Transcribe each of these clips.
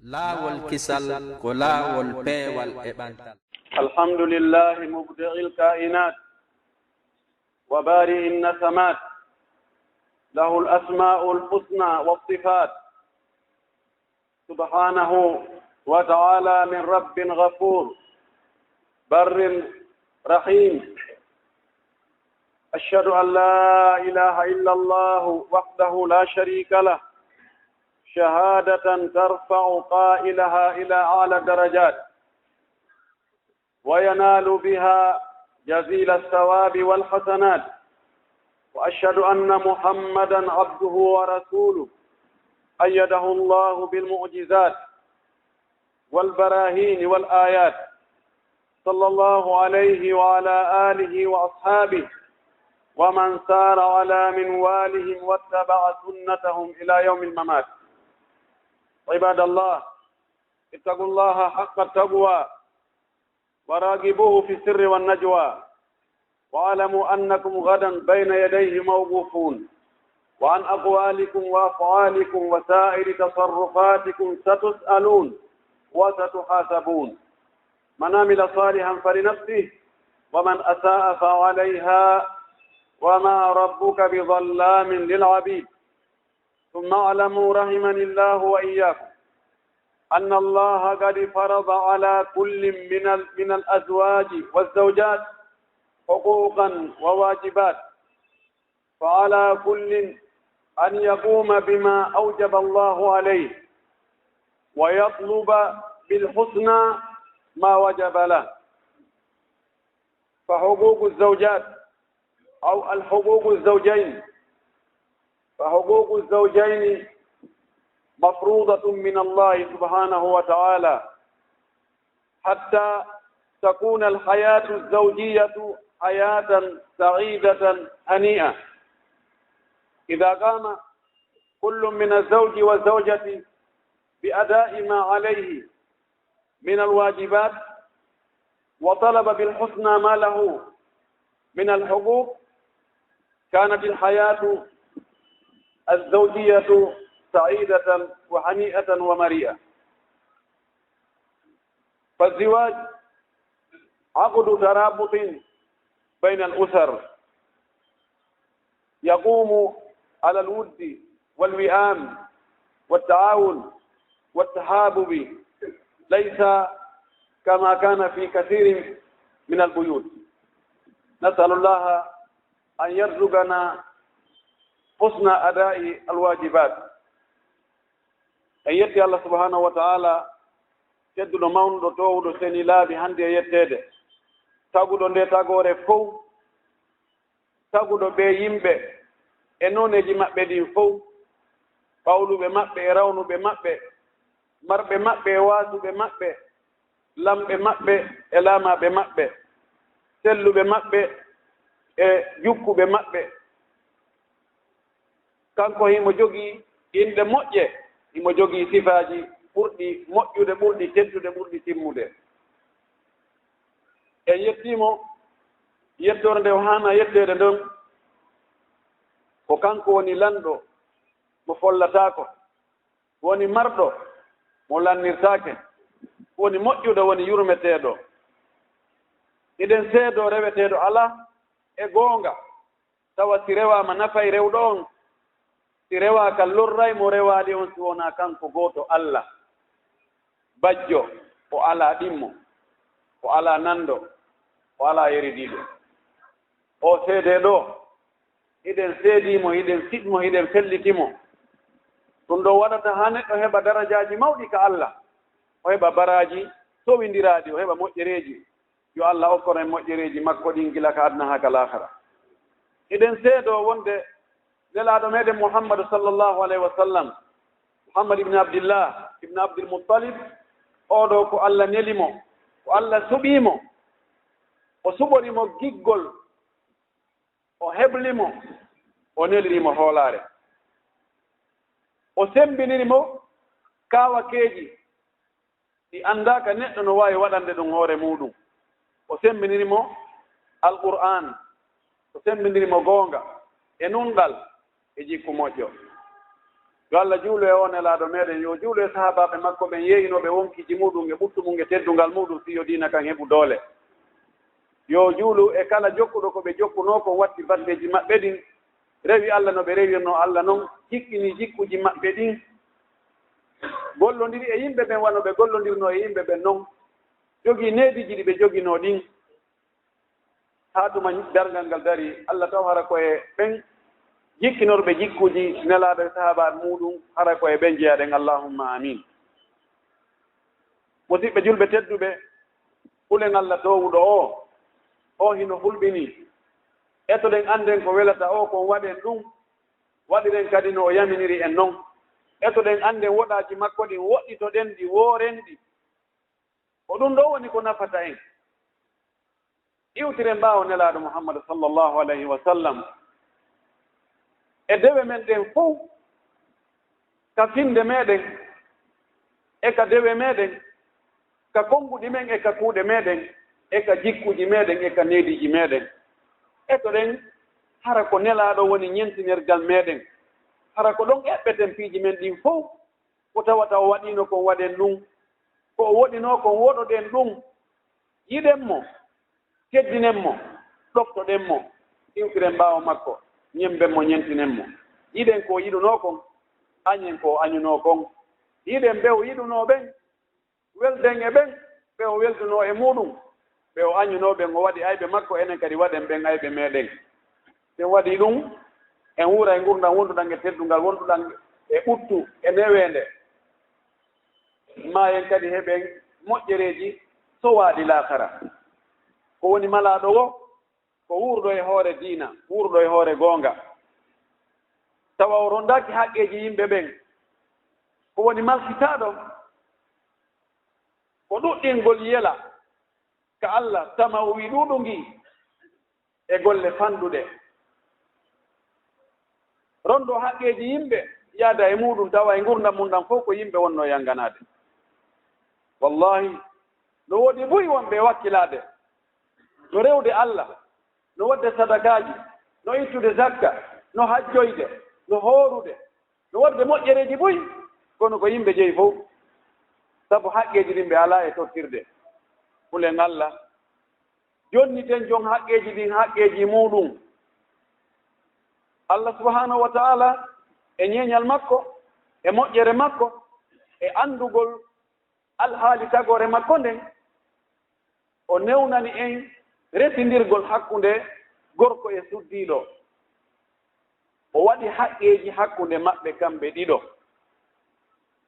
laawol kisal ko laawol peewal e ɓantal. alhamdulillahi mubdi'il kainat wa bari'in nasamat lahu al-asma'ul husna was-sifat subhanahu wa ta'ala min rabbin ghafur barrin rahim. ashhadu an la ilaha illa Allah wahdahu la sharika lah شهادة ترفع قائلها إلى أعلى الدرجات وينال بها جزيل الثواب والحسنات. وأشهد أن محمدا عبده ورسوله أيده الله بالمعجزات والبراهين والآيات صلى الله عليه وعلى آله وأصحابه ومن سار على منوالهم واتبع سنتهم إلى يوم الممات. عباد الله اتقوا الله حق التقوى وراقبوه في السر والنجوى واعلموا أنكم غدا بين يديه موقوفون وعن أقوالكم وأفعالكم وسائر تصرفاتكم ستسألون وستحاسبون. من عمل صالحا فلنفسه ومن أساء فعليها وما ربك بظلام للعبيد. ثم اعلموا رحمني الله وإياكم أن الله قد فرض على كل من الأزواج والزوجات حقوقا وواجبات، فعلى كل أن يقوم بما أوجب الله عليه ويطلب بالحسنى ما وجب له. فحقوق الزوجات أو الحقوق الزوجين فحقوق الزوجين مفروضة من الله سبحانه وتعالى حتى تكون الحياة الزوجية حياة سعيدة هنيئة. إذا قام كل من الزوج والزوجة بأداء ما عليه من الواجبات وطلب بالحسنى ما له من الحقوق كانت الحياة الزوجية سعيدة وهنيئة ومريئة. فالزواج عقد ترابط بين الأسر يقوم على الود والوئام والتعاون والتحابب، ليس كما كان في كثير من البيوت. نسأل الله أن يرزقنا حسن أداء الواجبات. أيتي الله سبحانه وتعالى تدل مون دو سني لا بهندي يتede tagudo nde tagore fof tagudo be yimbe e noneji mabbe din fof, pawlube mabbe e rawnube mabbe, marbe mabbe e wasube mabbe, lambe mabbe e lamabe mabbe, sellube mabbe e jukkube mabbe. kanko himo jogi inde moƴƴe, himo jogi sifaji ɓurɗi moƴƴude, ɓurɗi teddude, ɓurɗi timmude. en yettimo yettorde nde hana yettede ndon ko kanko woni lanɗo mo follatako, woni marɗo mo lannirtake, woni moƴƴuɗo, woni yurmeteɗo. iɗen seedo reweteɗo ala e goonga, tawa si rewama nafay rewɗo on, si rewa ka lorray mo rewaɗi on si wona kanko goto Allah bajjo, o ala ɗimmo, o ala nando, o ala yeridiɗo. o seede ɗo hiɗen seedimo, hiɗen siɗmo, hiɗen fellitimo. ɗum ɗo waɗata ha neɗɗo heɓa darajaji mawɗi ka Allah, o heɓa baraji towidiraɗi, o heɓa moƴƴereji. yo Allah okkono en moƴƴereji makko ɗin gila ka adna ha ka lahara. hiɗen seedo wonde nelaɗo meɗen Muhammadu sallallahu alayhi wa sallam, Muhammad ibn Abdillah ibn Abdul Muttalib, oɗo ko Allah nelimo, ko Allah suɓimo, o suɓorimo giggol, o heblimo, o nelirimo hoolare, o sembinirimo kawakeji ɗi andaka neɗɗo no wawi waɗande ɗum hoore muɗum. o sembinirimo alqur'an, o sembinirimo goonga e nunɗal e jikku moƴƴo. yo Allah juulo e on elaaɗo meɗen yo juulo e sahabaɓe makko ɓen yeeyinoɓe wonkiji muɗum e ɓuttumum e teddungal muɗum si yo diina kan heɓu doole yo juulu e kala jokkuɗo ko ɓe jokkuno ko watti balɗeji maɓɓe ɗin rewi Allah no ɓe rewirno Allah noon jikkini jikkuji maɓɓe ɗin gollondiri e yimɓe ɓen wano ɓe gollondirno e yimɓe ɓen noon jogii neediji ɗi ɓe joginoo ɗin haa tuma dargal ngal dari Allah taw hara koye ɓen jikkinorɓe jikkuji nelaaɗo e sahabaɓe muɗum hara koye ɓen jeyaɗen allahumma amin musidɓe julɓe tedduɓe hulen Allah towuɗo o hino hulɓini etoɗen annden ko welata o kon waɗen ɗum waɗiren kadi no o yaminiri en noon etoɗen annden woɗaaji makko ɗin woɗɗitoɗen ɗi wooren ɗi ko ɗum ɗo woni ko nafata en iwtiren mbaawo nelaaɗo muhammadu sallllahu alayhi wa sallam e dewe men ɗen fof ka finde meɗen e ka dewe meɗen ka konnguɗi men e ka kuuɗe meɗen e ka jikkuji meɗen e ka neediji meɗen etoɗen hara ko nelaaɗo woni ñentinirgal meɗen hara ko ɗon eɓɓeten piiji men ɗin fof ko tawata o waɗino kon waɗen ɗum ko o woɗino kon woɗoɗen ɗum yiɗen mo keddinen mo ɗoftoɗen mo iwtiren mbaawo makko ñemben mo ñentinen mo yiɗen ko yiɗuno kon añen ko añuno kon yiɗen ɓe o yiɗuno ɓen welden e ɓen ɓe o welduno e muɗum ɓe o añuno ɓen o waɗi ayɓe makko enen kadi waɗen ɓen ayɓe meɗen sen waɗi ɗum en wuura e gurdam wonduɗan e teddungal wonduɗan e ɓuttu e newende ma en kadi heɓen moƴƴereji sowaɗi laakara ko woni malaɗo o ko wuurɗo e hoore diina wuurɗo e hoore goonga tawa o rondaki haqqeji yimɓe ɓen ko woni malkitaɗo ko ɗuɗɗingol yela ka Allah tama o wi ɗuɗungi e golle fanduɗe rondo haqqeji yimɓe yaada e muɗum tawa e gurdam mum ɗam fof ko yimɓe wonno yanganade wallahi no woɗi buy wonɓe wakkilade no rewde Allah no wadde sadakaji no ittude zakka no hajjoyde no hoorude no wadde moƴƴereji buy kono ko yimɓe jeyi fof sabu haqqeji ɗin ɓe ala e tottirde hulen Allah jonniten jon haqqeji ɗin haqqeji muɗum Allah subhanahu wa ta'ala e ñeeñal makko e moƴƴere makko e andugol alhaali tagore makko nden o newnani en retindirgol hakkunde gorko e suddiiɗo o waɗi haqqeji hakkunde maɓɓe kamɓe ɗiɗo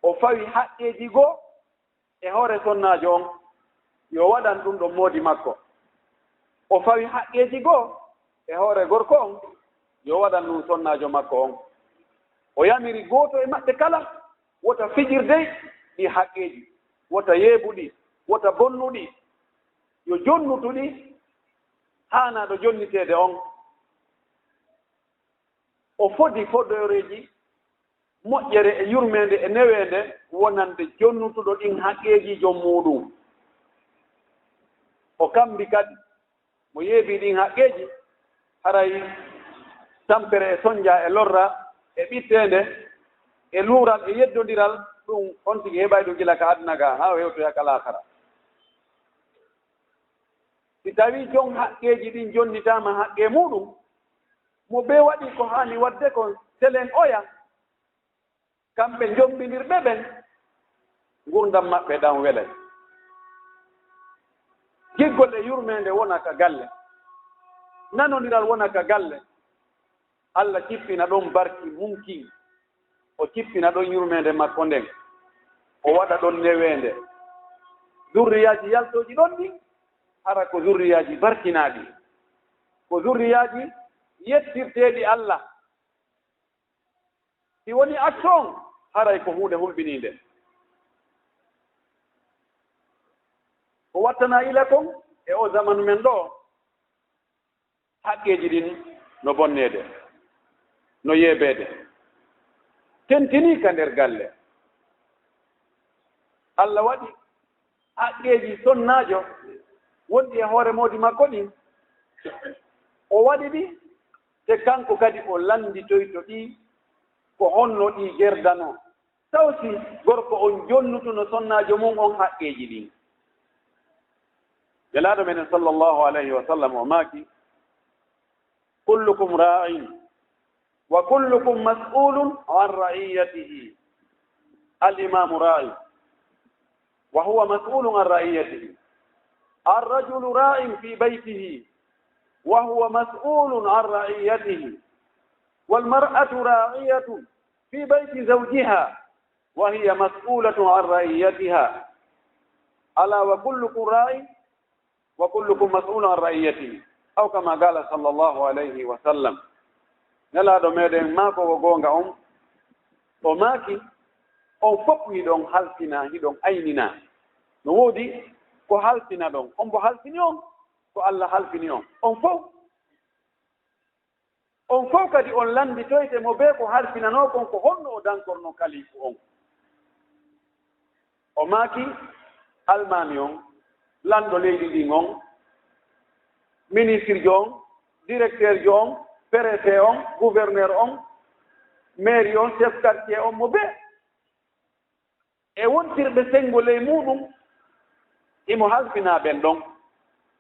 o fawi haqqeji goo e hoore sonnaajo on yo waɗan ɗum ɗo moodi makko o fawi haqqeji goo e hoore gorko on yo waɗan ɗum sonnaajo makko on o yamiri gooto e maɓɓe kala wota fijirde ɗi haqqeji wota yeebuɗi wota bonnuɗi yo jonnutuɗi haanaɗo jonniteede on o fodi foɗoreji moƴƴere e yurmede e newende wonande jonnutuɗo ɗin haqqeji jom muɗum o kambi kadi mo yeebi ɗin haqqeji haray tampere e soñdia e lorra e ɓittende e luural e yeddodiral ɗum on tigi heɓay ɗum gila ka aduna ga ha o hewtoya ka laakara si tawi jon haqqeji ɗin jonnitama haqqe muɗum mo ɓe waɗi ko hani wadde ko selen oya kamɓe jombinirɓe ɓen gurdam maɓɓe ɗan welay giggol e yurmede wona ka galle nanodiral wona ka galle Allah cippina ɗon barki mumkin o cippina ɗon yurmede makko nden o waɗa ɗon newende zurriyaji yaltoji ɗon ɗi hara ko zurriyaji barkinaɗi ko zurriyaji yettirteɗi Allah si woni acton haray ko hunde hulɓininde ko wattana ila kon e o zamanu men ɗo haqqeji ɗin no bonnede no yeebede tentini ka nder galle Allah waɗi haqqeji sonnaajo wonɗi e hoore moodi makko ɗin o waɗi ɗi te kanko kadi o landitoyto ɗi ko honno ɗi gerdano tawsi gorko on jonnutuno sonnaajo mum on haqqeeji ɗin jelaaɗo menen sallllahu alayhi wa sallam o maaki kullukum ra'in wa kullukum mas'ulun an ra'iyatihi al-imamu ra'i wa huwa mas'ulun an ra'iyatihi الرجل راع في بيته وهو مسؤول عن رعيته والمرأة راعية في بيت زوجها وهي مسؤولة عن رعيتها ألا وكلكم راع وكلكم مسؤول عن رعيته أو كما قال صلى الله عليه وسلم نلا دو ميدن ماكو وغونغا o maaki on fof hiɗon haltina hiɗon aynina no woodi ko haltina ɗon on bo haltini on ko Allah halfini on fof kadi on landitoyte mo be ko halfinano kon ko honno o dankorno kalifu on o maaki almami on lando leydi ndin on ministre jo on directeur jo on préfet on gouverneur on maire on chef quartier on mo be e wontirɓe sengo ley muɗum imo halfina ɓen ɗon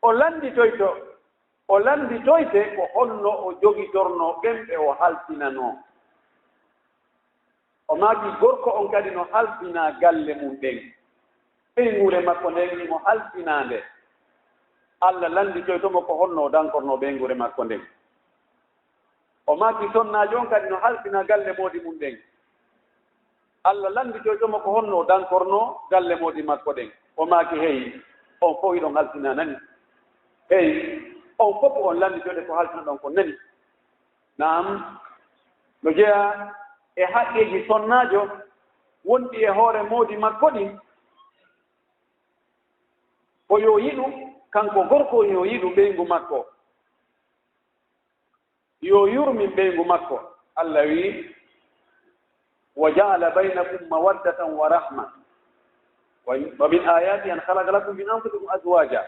o landitoyte ko honno o jogitorno ɓen ɓe o halfinano o maaki gorko on kadi no halfina galle mum ɗen ɓeygure makko nden imo halfinande Allah landitoytomo ko honno o dankorno ɓeygure makko nden o maaki sonnaajo on kadi no halfina galle moodi mum ɗen Allah landitoytomo ko honno o dankorno galle moodi makko ɗen o maaki hey on fof iɗon halfina nani hey on fof on landitoyde ko halfina ɗon ko nani naam no jeeya e haqqeji sonnaajo wonɗi e hoore moodi makko ɗi o yo yiɗu kanko gorko yo yiɗu ɓeyngu makko yo yurmin ɓeyngu makko Allah wi wa ja'ala baynakum mawaddatan wa rahma wa min ayati an khalaqa lakum min anfusikum azwaja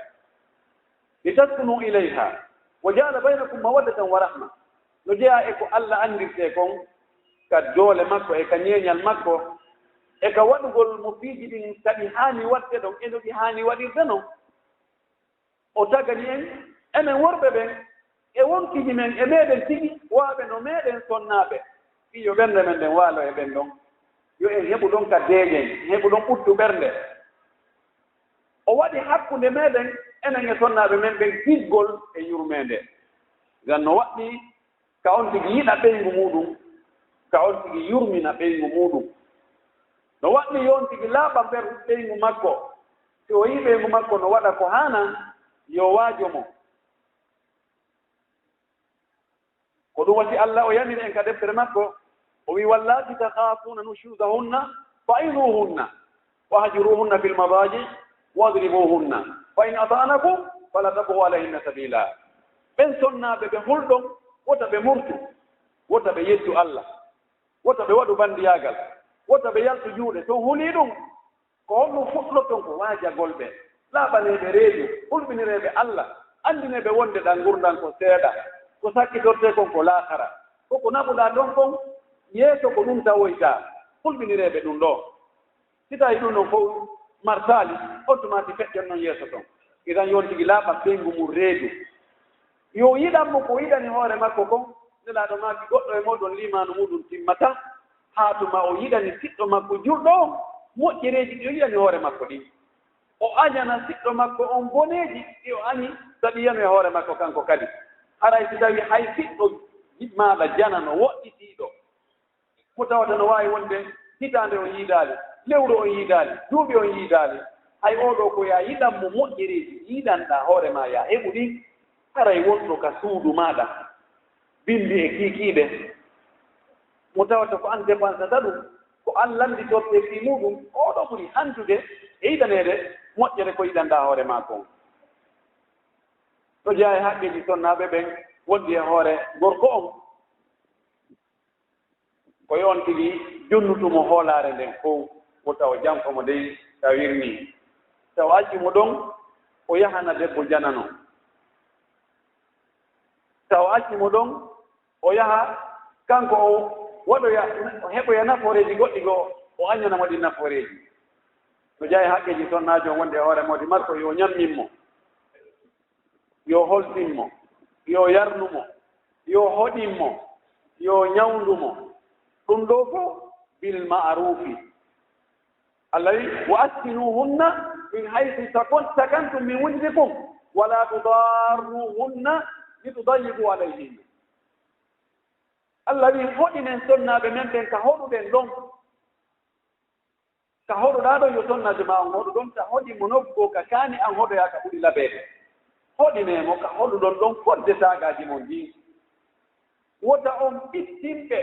litaskunu ilayha wa ja'ala baynakum mawaddatan wa rahma no jeeya e ko Allah andirte kon ka doole makko e ka ñeeñal makko e ka waɗugol mo fiiji ɗin kadi haani waɗde ɗon e no ɗi haani waɗirde non o tagani en enen worɓe ɓen e wonkiji men e meɗen tigi waaɓe no meɗen sonnaaɓe iyo ɓernde men ɗen waalo e ɓen ɗon yo en heɓu ɗon ka deeƴen heɓu ɗon ɓuttu ɓernde o waɗi hakkunde meɗen enen e sonnaaɓe men ɓen tiggol e yurmende ngam no waɗɗi ka on tigi yiɗa ɓeyngu muɗum ka on tigi yurmina ɓeyngu muɗum no waɗɗi yon tigi laaɓa ɓeyngu makko si o yii ɓeyngu makko no waɗa ko hanan yo waajo mo ko ɗum wasi Allah o yaniri en ka deftere makko o wi wallati takhafuna nushuzahunna fa'iduhunna wahjuruhunna fil madaji wadribuhunna fa in ata'anakum fala tabghu alayhinna sabila ɓen sonnaaɓe ɓe hulɗon wota ɓe murtu wota ɓe yettu Allah wota ɓe waɗu bandiyagal wota ɓe yaltu juuɗe to huli ɗum ko honɗum fuɗɗoton ko waajagol ɓe laaɓaneɓe reedu hulɓinireɓe Allah andineɓe wonde ɗan gurdan ko seeɗa ko sakkitorte kon ko laakara koko naɓuɗa ɗon kon yeeso ko ɗum tawoyta hulɓinireɓe ɗum ɗo si tawi ɗum ɗon fof martali automatique feƴƴon noon yeeso ton itan yon tigi laaɓa ɓeyngu mum reedu yo yiɗanmo ko yiɗani hoore makko kon nelaɗo maaki goɗɗo e moɗon limanu muɗum timmata haa tuma o yiɗani siɗɗo makko julɗo on moƴƴereeji ɗi o yiɗani hoore makko ɗi o añana siɗɗo makko on boneeji ɗi o ani saɗiyano e hoore makko kanko kadi haray si tawi hay siɗɗo maɗa janano woɗɗitiiɗo mo tawata no waawi wonde hitaande on yiidaali lewru on yiidaali duuɓi on yiidaali hay oɗo ko ya yiɗanmo moƴƴereeji yiɗanɗa hoore ma ya heɓu ɗi haray wonɗo ka suudu maɗa bindi e kiikiiɗe mo tawata ko an dépensata ɗum ko an landitorte fi muɗum oɗo ɓuri hantude e yiɗaneede moƴƴere ko yiɗanɗa hoore ma kon to jeeya e haqqeji sonnaaɓe ɓen wondi e hoore gorko on ko yon tigi jonnutumo hoolaare nden fof mo tawa jankomo dey tawirni tawa accimo ɗon o yahana debbo janano tawa accimo ɗon o yaha kanko o waɗo heɓo ya nafooreji goɗɗi goo o añanamo ɗi nafooreji no jaye haqqeji sonnaajo wonde e hoore modi marko yo ñamminmo yo holtinmo yo yarnumo yo hoɗinmo yo ñawndumo ɗum ɗo fof bil ma'rufi Allah wi wa askinuhunna min haythu sakantum min wujdikum wala tudarruhunna litudayiqu alayhinna Allah wi hoɗinen sonnaaɓe men ɓen ka hoɗuɗen ɗon ka hoɗuɗaa ɗon yo sonnaajo ma on hoɗu ɗon ta hoɗimo nokko ka kaani an hoɗoya ka ɓuri labeede hoɗineemo ka hoɗuɗon ɗon fodde taagaaji mon ndi wota on ɓittinɓe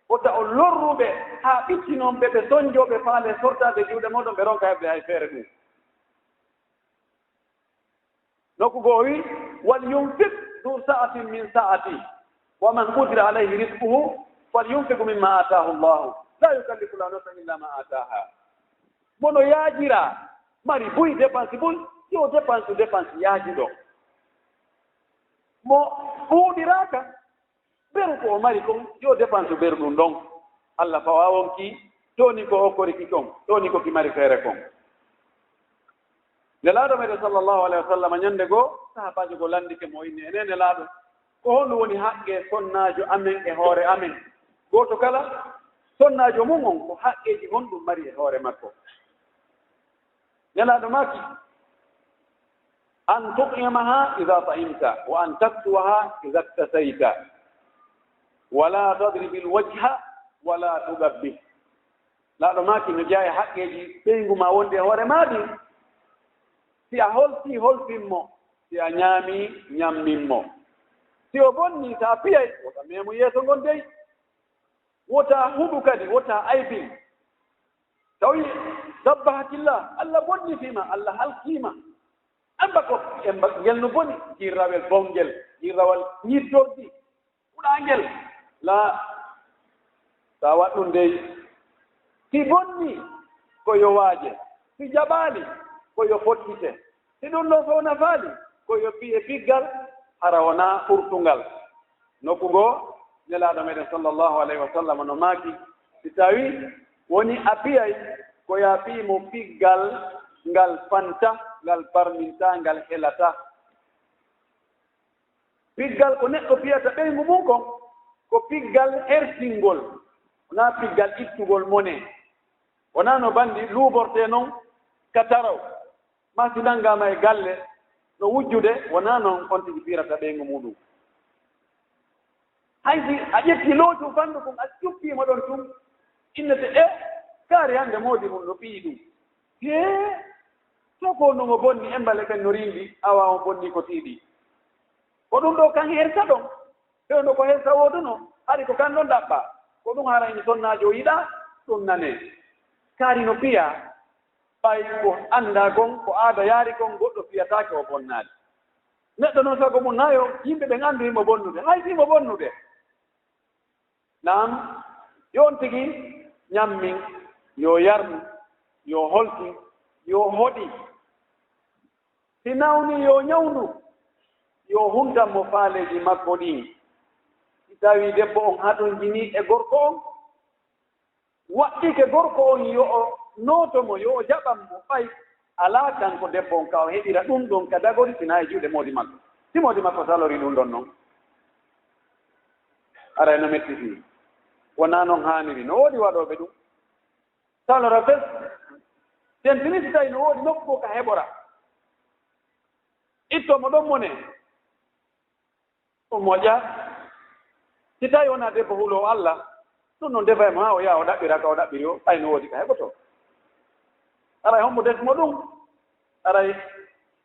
wota on lorruɓe haa ɓittinon ɓe soñjooɓe faale sortaade juuɗe moɗon ɓe ronka heɓde hay feere ɗum nokku goo wi wal yunfiq du sa'atin min sa'ati wa man qudira alayhi rizquhu falyunfiq mimma ataahu llahu la yukallifu llahu nafsan illa ma ataaha mono yaajira mari buy dépense buy yo dépense yaajiɗo mo ɓuuɗiraaka ɓeru ko o mari kon yo dépense ɓeru ɗum ɗon Allah fawa wonki toni ko okkoriki kon toni ko ki mari feere kon nelaaɗo meɗen sallllahu alayhi wa sallam ñannde goo sahabajo go landike mo inni ene nelaaɗo ko honɗum woni haqqe sonnaajo amen e hoore amen gooto kala sonnaajo mum on ko haqqeeji honɗum mari e hoore makko nelaaɗo maki an tuqimaha ida ta'imta wa an taksuwaha ida iktasayta wala tadribi lwajha wala tugabbih laaɗo maki no jeeya haqqeeji ɓeyngu ma wonde e hoore maaɗi si a holtinmo si a ñaami ñamminmo si o bonni ta piyay wota memo yeeso ngon dey wota huɗu kadi wota aybin tawi dabba hakillah Allah bonnitima Allah halkiima amba ko ngel no boni jirrawel bongel jirrawal ñiddordi huɗangel la sa waɗɗum dey si bonni ko yo waaje si jaɓaali ko yo fottite si ɗum ɗo fof nafaali ko yo piye biggal hara wona ɓurtungal nokku goo nelaaɗo meɗen sallllahu alayhi wa sallam no maaki si tawi woni a piyay ko ya piimo piggal ngal fanta ngal parminta ngal helata piggal ko neɗɗo piyata ɓeyngu mum kon ko piggal hertingol wona piggal ittugol mone wona no bandi luuborte noon ka taraw masi nangama e galle no wujjude wona noon on tigi pirata ɓeyngu muɗum haysi a ƴetti loocu fandu kon a cuppima ɗon tum innete kaari hannde moodi mum no ɓii ɗum to ko nomo bonni embale ken no rimbi awa o bonni ko tiiɗi ko ɗum ɗo kan hersa ɗon ɓewno ko hersa woduno hari ko kan ɗon ɗaɓɓa ko ɗum harayni sonnaajo yiɗa ɗum nane kaari no piya ɓay ko annda gon ko aada yaari kon goɗɗo fiyataake o bonnaade neɗɗo noon sago mum nayo yimɓe ɓen anndu himo bonnude hay himo bonnude naam yon tigi ñammin yo yarnu yo holti yo hoɗi si nawni yo ñawndu yo huntanmo faaleeji makko ɗin si tawi debbo on haɗon jini e gorko on waɗɗike gorko on yo o nootomo yo o jaɓanmo ɓay alaa kanko debbo on ka o heɓira ɗum ɗon ka dagori sina e juuɗe moodi makko si moodi makko salori ɗum ɗon noon aray no mettitii wonaa noon haaniri no woodi waɗooɓe ɗum salora fes tentini si tawi no woodi nokku ka heɓora ittomo ɗon mone o moƴa si tawi wonaa debbo huloo Allah ɗum noon defa mo haa o yaha o ɗaɓɓira ka o ɗaɓɓiri o ɓay no woodi ka heɓoto aray hommo desmo ɗum aray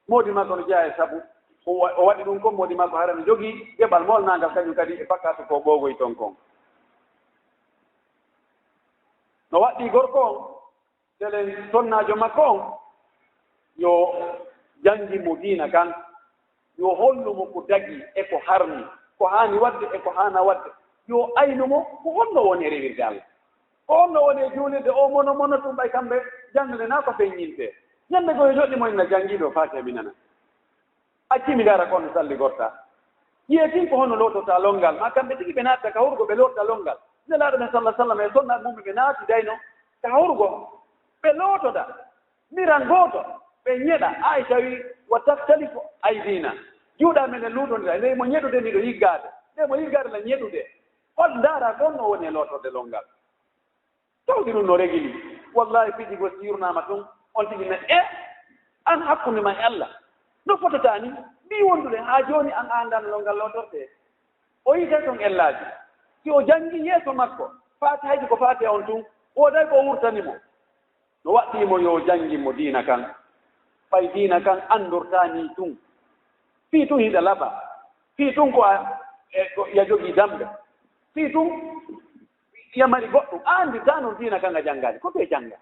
moodi makko no jeeya e sabu o waɗi ɗum kon moodi makko hara no jogii geɓal molnaangal kañum kadi e fakkatu ko ɓoogoy ton kon no waɗɗi gorko on selen sonnaajo makko on yo janngimo diina kan yo hollumo ko dagi e ko harmi ko haani waɗde e ko haana waɗde yo aynumo ko honno woni e rewirde Allah ko honno woni e juulirde o mono tum ɓay kamɓe janndude naa ko feññinte ñannde goye joɗɗimo ina janngiiɗo faati heɓi nana accimi gara kono salli gorta yiyetin ko honno lotota longal ma kamɓe tigi ɓe natta ka hurgo ɓe lotta longal nelaɗo ɓe sallah sallam e sonna mum ɓe naati dayno ka hawrugo ɓe lootoda miran gooto ɓe ñeɗa Aisha wi wa taktalifu aydina juuɗa men e luutondira nde mo ñeɗude ni ɗo yiggaade nde mo yiggaade la ñeɗude hol ndaara toon no woni e lootorde longal tawdi ɗum no regili wallahi fiji go siirnaama tun on tigi ne an hakkunde ma e Allah no fotata ni mbi wondude haa jooni an anndan longal lootorde o yii tan ton ellaaji si o janngi yeeso makko faati haydi ko faati on tun wooday ko wurtanimo no waɗɗiimo yo janngimo diina kan fay diina kan anndortaani tun fii tun hiɗa laɓa fii tun ko ya jogii dambe fii tun yamari goɗɗum anndi taa noon diina kan a janngaani ko ɓe jannga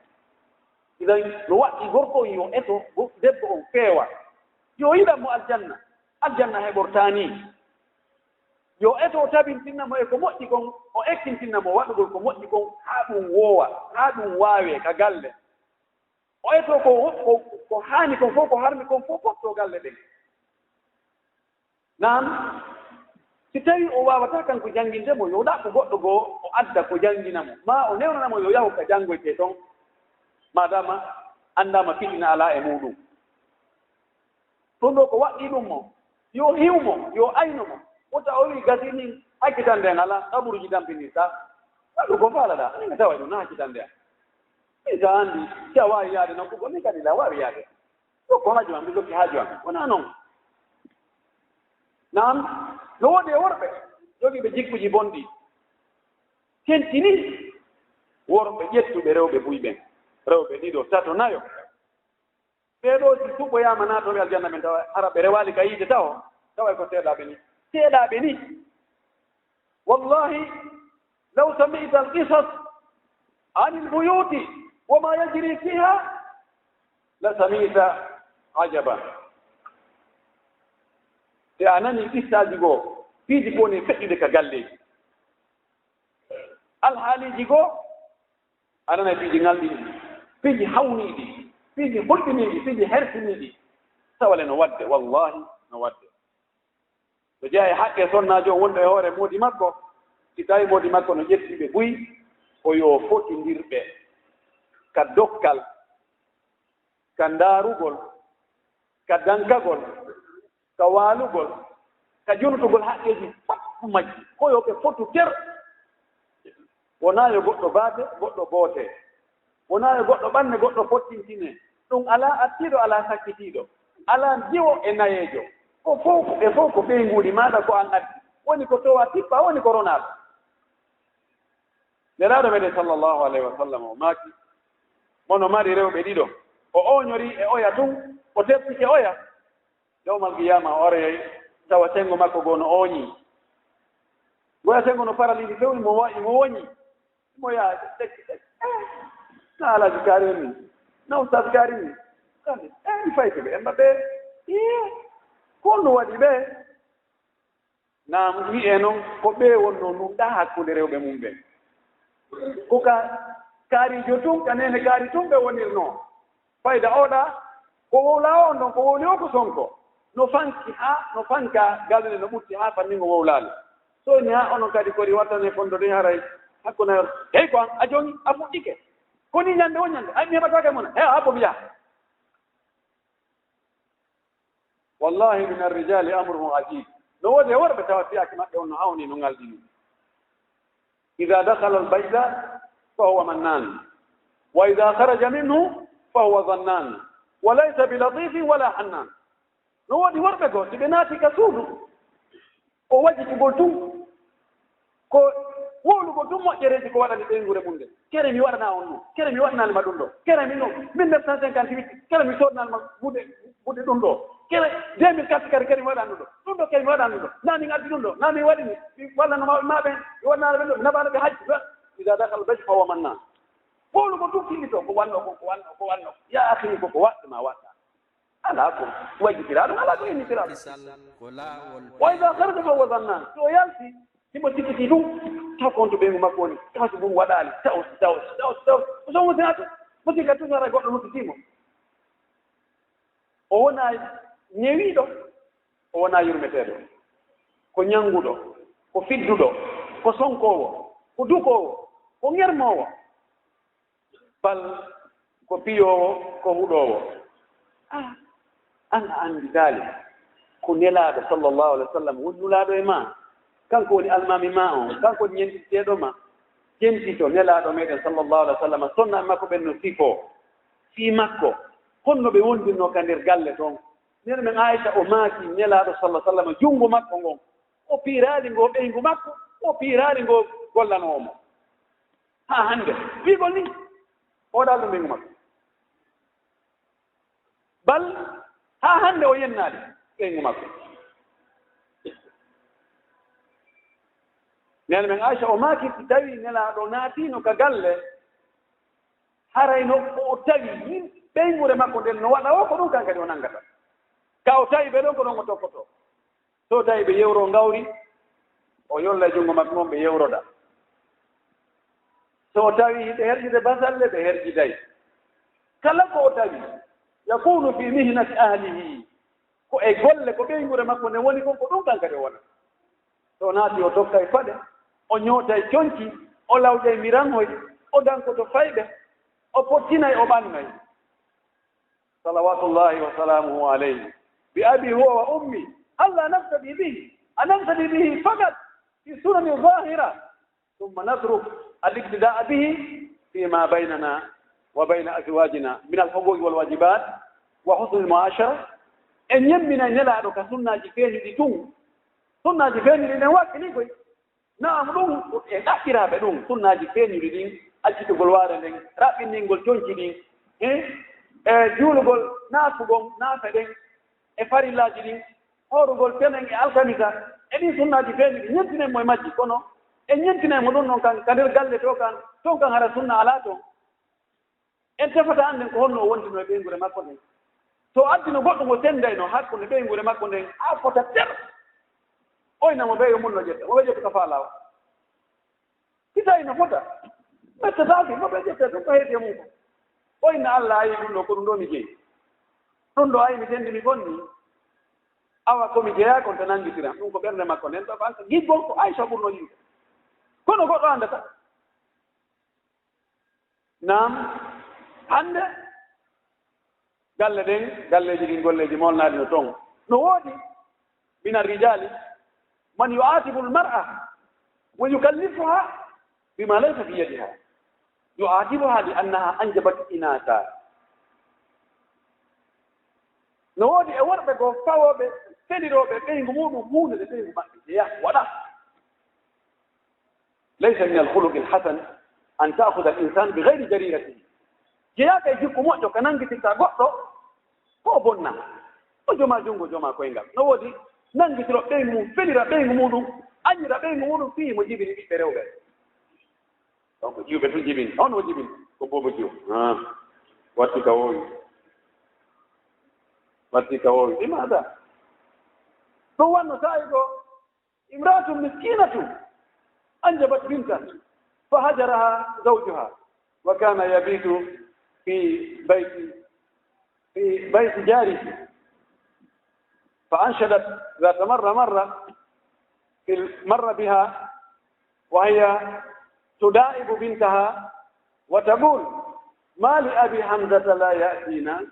idan no waɗɗi gorko yo eto debbo on feewa yo yiɗanmo aljanna heɓortaani yo eto tabintinnamo e ko moƴƴi kon o ekkintinnamo waɗugol ko moƴƴi kon haa ɗum woowa haa ɗum waawe ka galle o eto ko haani kon fof ko harmi kon fof fotto galle ɗen nan si tawi o waawata kanko janngindemo yo ɗaɓɓo goɗɗo goo o adda ko jannginamo ma o newnanamo yo yahu ka janngoyte toon madama anndama fiɗina alaa e muɗum ɗum ɗo ko waɗɗi ɗum mo yo hiwmo yo aynomo wota o wi gasi nin hakkitande en ala kaɓuruji dampinirta waɗu ko faalaɗa ani mi tawa ɗum na hakkitande a mi sa anndi si a waawi yaade nokku ko ni kadi la waawi yaade ɗo ko haaju am mbi lokki haaju am wona noon nan no woodi e worɓe jogiiɓe jikkuji bonɗi tentini worɓe ƴettuɓe rewɓe buyɓen rewɓe ɗiɗo tato nayo ɓeeɗo si suɓɓoyaama naatoɓe aljanna men tawa hara ɓe rewaali ka yiide taw tawa ko seeɗaaɓe ni wallahi law sami'ta alqisas ani albuyuti wama yajri fiha la sami'ta ajaban te a nani qissaaji goo fiiji ko woni feƴƴude ka galleeji alhaaliiji goo a nana fiiji ngalɗiiɗi fiiji hawniiɗi fiiji hulɓiniiɗi fiiji hertiniiɗi tawale no wadde wallahi no wadde so jeeya e haqqe sonnaajo on wonɗo e hoore moodi makko si tawi moodi makko no ƴettiɓe buy o yo fotindirɓe ka dokkal ka ndaarugol ka dankagol ka waalugol ka junutugol haqqeeji sappu majji ko yo ɓe fotu ter wonaa yo goɗɗo baade goɗɗo boote wonaa yo goɗɗo ɓanne goɗɗo fottintine ɗum alaa attiiɗo alaa sakkitiiɗo alaa jiwo e nayeejo ko fof e fof ko ɓeynguuɗi maaɗa ko an addi woni ko towa tippa woni ko ronaaɗo nelaaɗo meɗen sallllahu alayhi wa sallam o maaki mono mari rewɓe ɗiɗo o ooñori e oya tun o teftike oya yawmal qiyama o oroyoy tawa senngo makko goo no ooñii goya senngo no paraliɗi fewni mo woñi mo yaa tekki na alaji kaari ni na ustad kaari ni kadi mi fayte ɓe emba ɓe holno waɗi ɓe nam wi'e noon ko ɓe wonno numɗa hakkunde rewɓe mum ɓe ko ka kaarijo tun kanene kaari tun ɓe wonirno fayda oɗa ko wowla on ɗon ko wowli o ko sonko no fanka galɗe no ɓutti haa fanningo wowlaali so ni haa onon kadi kori wattane fondode haray hakkunayor hey ko an a joni a fuɗɗike koni ñande o ñande ay mi heɓatake mona he a bo mbiya wallahi min arrijali amruhum ajib no woodi e worɓe tawa fiyaki maɓɓe on no hawni no ngalɗini ida dakhala albayda fa huwa mannan wa ida haraja minhu fa huwa zannan wa laysa bilatifin wala hannan no woodi worɓe goo si ɓe naati ka suudu o wajitugol tun ko wowlugol tun moƴƴereji ko waɗani ɓeygure mum nde kere mi waɗana on ɗum kere mi waɗnanima ɗum ɗo kere min 1958 kere mi sodnanima buɗe ɗum ɗo kere 2004 kadi mi waɗan ɗum ɗo kere mi waɗan ɗum ɗo nani addi ɗum ɗo nani waɗini walla no maɓe mi waɗnano ɓen ɗo mi naɓano ɓe hajji ida dakal baji fa wamanna wowlugol tun fiɗɗito ko wanno ya akhini koko waɗɗuma waɗɗa ala ko wajjitira ɗum ala ko innitira ɗum wa ida haraja fa huwa zannan so yalti himo tikkiti ɗum taw konto ɓeygu makko woni tawsi ɗum waɗaali taw so musinato musikka tusara goɗɗo nuttitimo o wona ñewiiɗo o wona yurmeteeɗo ko ñannguɗo ko fidduɗo ko sonkowo ko dukowo ko ngermowo bal ko piyowo ko huɗowo an andi dali ko nelaaɗo sallllahu alih wa sallam wonnulaaɗo e ma kanko woni almami ma on kanko woni ñentiteeɗo ma jentito nelaaɗo meɗen sallllahu alih wa sallam sonna makko ɓen no sifo fii makko honno ɓe wondirno ka nder galle toon nene men Aisha o maaki nelaaɗo sallah sallam junngo makko ngon o piiraali ngo ɓeygu makko o piiraali ngo gollanoomo haa hannde wiigol ni oɗal ɗo ɓeygu makko bal haa hannde o yennaali ɓeygu makko nene men Aisha o maaki si tawi nelaaɗo naatiino ka galle harayno o tawi ɓeygure makko nden no waɗa o ko ɗum kan kadi o nanngata ka o tawi ɓe ɗon ko ɗon o toppotoo so tawi ɓe yewro ngawri o yolla e junngo makko noon ɓe yewroɗa so tawi ɓe herƴide basalle ɓe herƴiday kala ko o tawi yakunu fi mihnati ahlihi ko e golle ko ɓeygure makko nde woni kon ko ɗum kan kadi o wona so naati o tokka e paɗe o ñoota e coñci o lawƴa e miranhoy o dankoto fayɓe o pottinay o ɓannay salawatullahi wa salamuhu alayhi bi abi huwa wa ummi alla naftadi bihi anamtadi bihi fakat fi sunani zahira thumma natruk al-ibtidaa bihi fima baynana wa bayna azwajina min al-huquqi wal wajibat wa husn al-mu'ashara en yemmina nelaaɗo ka sunnaji feeñiɗi tun sunnaji feeñiɗi ɗen wakkili koy naam ɗum e ɗaɓɓiraaɓe ɗum sunnaji feeñiɗi ɗin accitugol waare nden raɓɓinninngol coñci ɗin e juulugol naatugol naafe ɗen e farillaaji ɗin horugol tenen e alkamisa e ɗin sunnaaji feeñiɗi ñentinen mo e majji kono en ñentinen mo ɗum noon kan ka nder galle to kan toon kan hara sunna alaa toon en tefata annden ko honno o wontino e ɓeygure makko nden so addino goɗɗo ngo sendayno hakkunde ɓeygure makko nden a fota ter oynamo ɓeyo mum no ƴetta moɓe ƴetta ka faalawa si tawi no fota mettataaki moɓe ƴetta ɗum ko heedi e mum ko oyna Allah ayi ɗum ɗo ko ɗum ɗo mi jeyi ɗum ɗo ayi mi sendi mi bonni awa komi jeyaa kon to nanngitiram ɗum ko ɓernde makko nden ɗo ɓanka giggol ko Aisha ɓurno yimɓe kono goɗɗo anndata naam hannde galle ɗen galleeji ɗin golleeji molnaadi no toon no woodi min arrijali man yu'atibu al-mar'a wa yukallifuha bima laysa fi yadiha yu'atibuha li annaha anjabat inasa no woodi e worɓe goo fawoɓe feliroɓe ɓeygu muɗum huunde nde ɓeygu maɓɓe jeya waɗa laysa min al-khuluqi al-hasan an ta'khudha al-insan bi ghayri jariratihi jeyaaka e jikku moƴƴo ko nangititta goɗɗo ko bonna o joma junngo joma koyngal no woodi nangitiro ɓeygu mum felira ɓeygu muɗum añira ɓeygu muɗum fii mo jibini ɓiɓɓe rewɓe donc jiwɓe tun jibini on o jibini ko bobo jiw watti ka wowi limaada ɗum wanno sa'i ɗo imra'atun miskinatu anjabat bintan fa hajaraha zawjuha wa kana yabitu fi bayti jarihi فأنشدت ذات مرة مر بها وهي تدائب بنتها وتقول ما لأبي حمزة لا يأتينا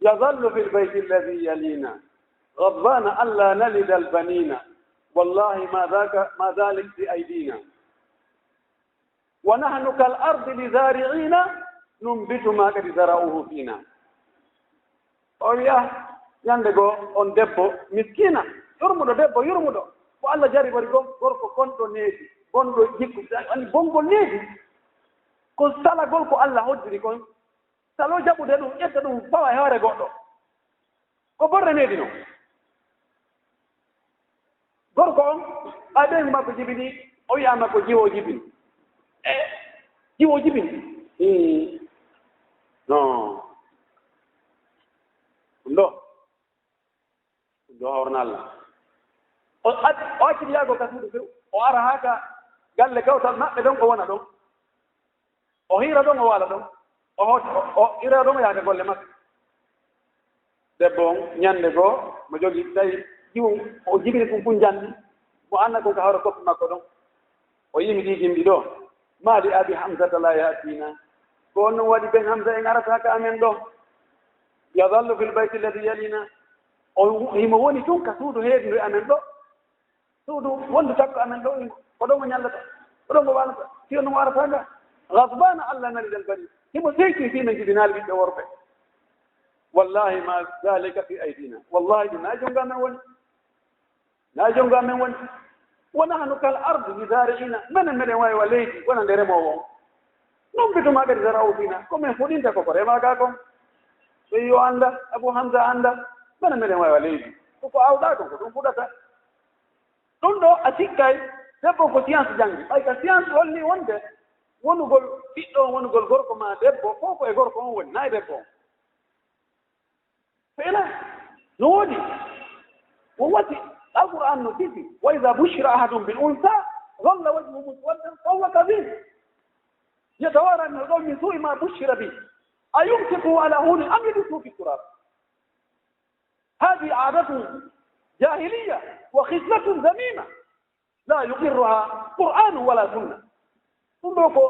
يظل في البيت الذي يلينا غضبان ألا نلد البنين والله ما ذلك بأيدينا ونحن كالأرض لزارعين ننبت ما قد زرعوه فينا yande goo on debbo miskina yurmuɗo debbo yurmuɗo ko Allah jari bari gorko gonɗo needi gonɗo jikku ani bongol needi ko salagol ko Allah hoddiri kon salo jaɓude ɗum ƴetta ɗum fawa e hoore goɗɗo ko borre needi noon gorko on a ɓeygu makko jibini o wiyama ko jiwo jibini jiwo jibini non ɗum ɗo hawrna Allah o acciti yaago ka suudu few o ara haa ka galle kawtal maɓɓe ɗon o wona ɗon o hiira ɗon o waala ɗon o hira ɗon o yaade golle maɓɓe debbo on ñannde goo mo jogii tawi jiwu o jibini ɗum fu janndi mo annda kon ka hawra koppi makko ɗon ويمدي جنبدو ما لأبي حمزة لا يأتينا كون ودي بن حمزة إن أرساك أمين دو يظل في البيت الذي يلينا ويموني تونك سودو هيد أمين دو سودو وندو تك أمين دو ودو من يالتا ودو مبالتا تيونو أرساك غضبان الله نريد البري هم سيكي في من جدنال بيت وربه والله ما ذلك في أيدينا والله ناجونغا من ون ونحن كالأرض بزارعين من واي وليدي ونندرمو نمبتو ما قد زرعوا فينا كم يفودين تكو فريما كاكم سيو عنده أبو حمزة عنده من واي وليدي كفو أوداكم كتون فودتا تندو أتيكاي تبو كتيانس جانجي أي كتيانس ولي وانده ونقول فيتو ونقول غوركو ما دبو فوفو غوركو ون ناي دبو فإلا نودي ووتي القرآن نتيجي وإذا بشر أحد بالأنثى ظل وجهه مسودا فهو كظيم يتوارى من القوم من سوء ما بشر به أيمسكه على هون أم يدسه في التراب هذه عادة جاهلية وخصلة ذميمة لا يقرها قرآن ولا سنة تندوكو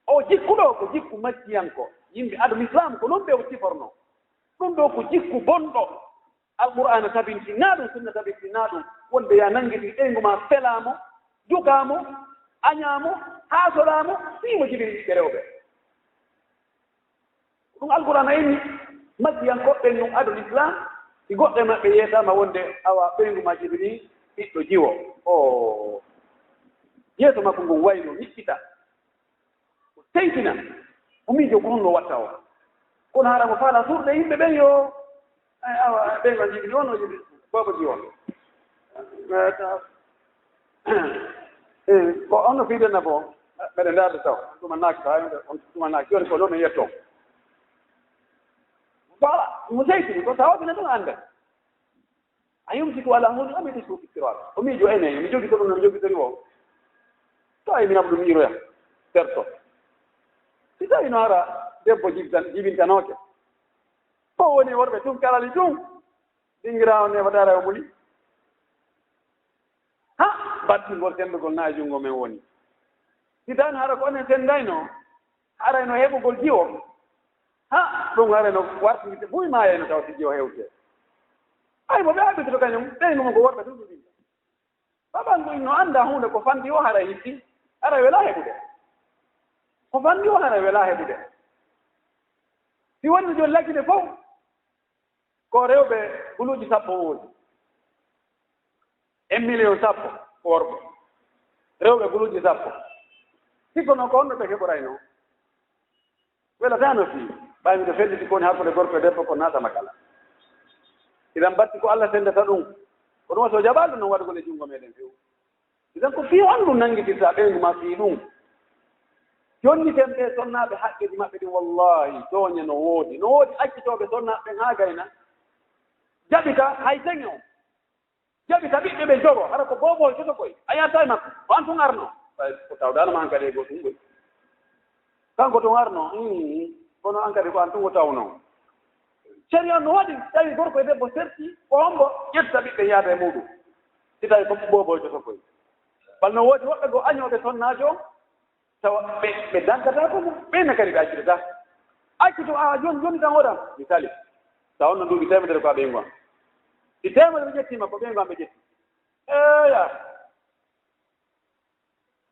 أو جيكو مجيانكو يمبي أدو الإسلام كو نمبي وتفرنو تندوكو جيكو بوندو القرآن تبين نادو سنة تبين نادو وندي يننجي إنغو ما فلامو جوكامو أنيامو حاسولامو سيمو جبين كيروبي القرآن إني مجيانكو إنو أدو الإسلام يقول ما بيتا ما وندي أو بينغو ما جبين إتو جيو أوه yeso makungu waino nikita teitina umijo kuno watao kuna hara mfala surde imbe benyo awa benga jibini wono jibi babo jiwo ko ono fide na bo bere ndar taw tuma nak tayo tuma nak yon ko no yeto bala muzaiti ko taw bina to anda ayumsiku ala hulu amiti su fikra umijo ene umijo ko no jogi toriwo ay min abdum yiro ya certo sita inara debbo jibintanoke ko woni worbe tum kalali tum dingira on ne wadara o muli ha batti gol tembe gol na jungo men woni sita inara ko ne tendayno ara no hebo gol jiwo ha dum ara no warti buy maaye no taw jiwo hewte ay mo be abbe to kanyum tay no go worbe tum dum babango no anda hunde ko fandi o hara yitti ara wela hebude ko fandi o hara wela hebude si woni jo lakide fof ko rewbe buluji sappo woni million sappo worbe rewbe buluji sappo siko no ko on be keborayno wela tano fi baymi do felli ko ni hakkude gorko debbo ko nata makala idan batti ko Allah sendata dum ko dum so jabalu no wadgo le jungo meden few idan ko fi andu nangitirta be ma fi dum jonni tembe sonnabe hakke di mabbe wallahi tonya no wodi accitobe sonnabe hagayna jabita haytenyo jabita bidde be jogo hara ko bobo to koy ayata makko antu ngarno ko tawdal man kade go dum kanko to ngarno kono ankade ko antu tawno sharia no wadi tawi gorko e debbo serti ko hombo yetta bidde yaade mudu sitay ko bobo to koy balno wodi wobbe go anyobe sonnajo tawa be dankata ko be na kari gajirta akito a joni tan oda misali taw no ndugi temedere ko be ngwa ti temedere jetti ma ko be ngwa be jetti ya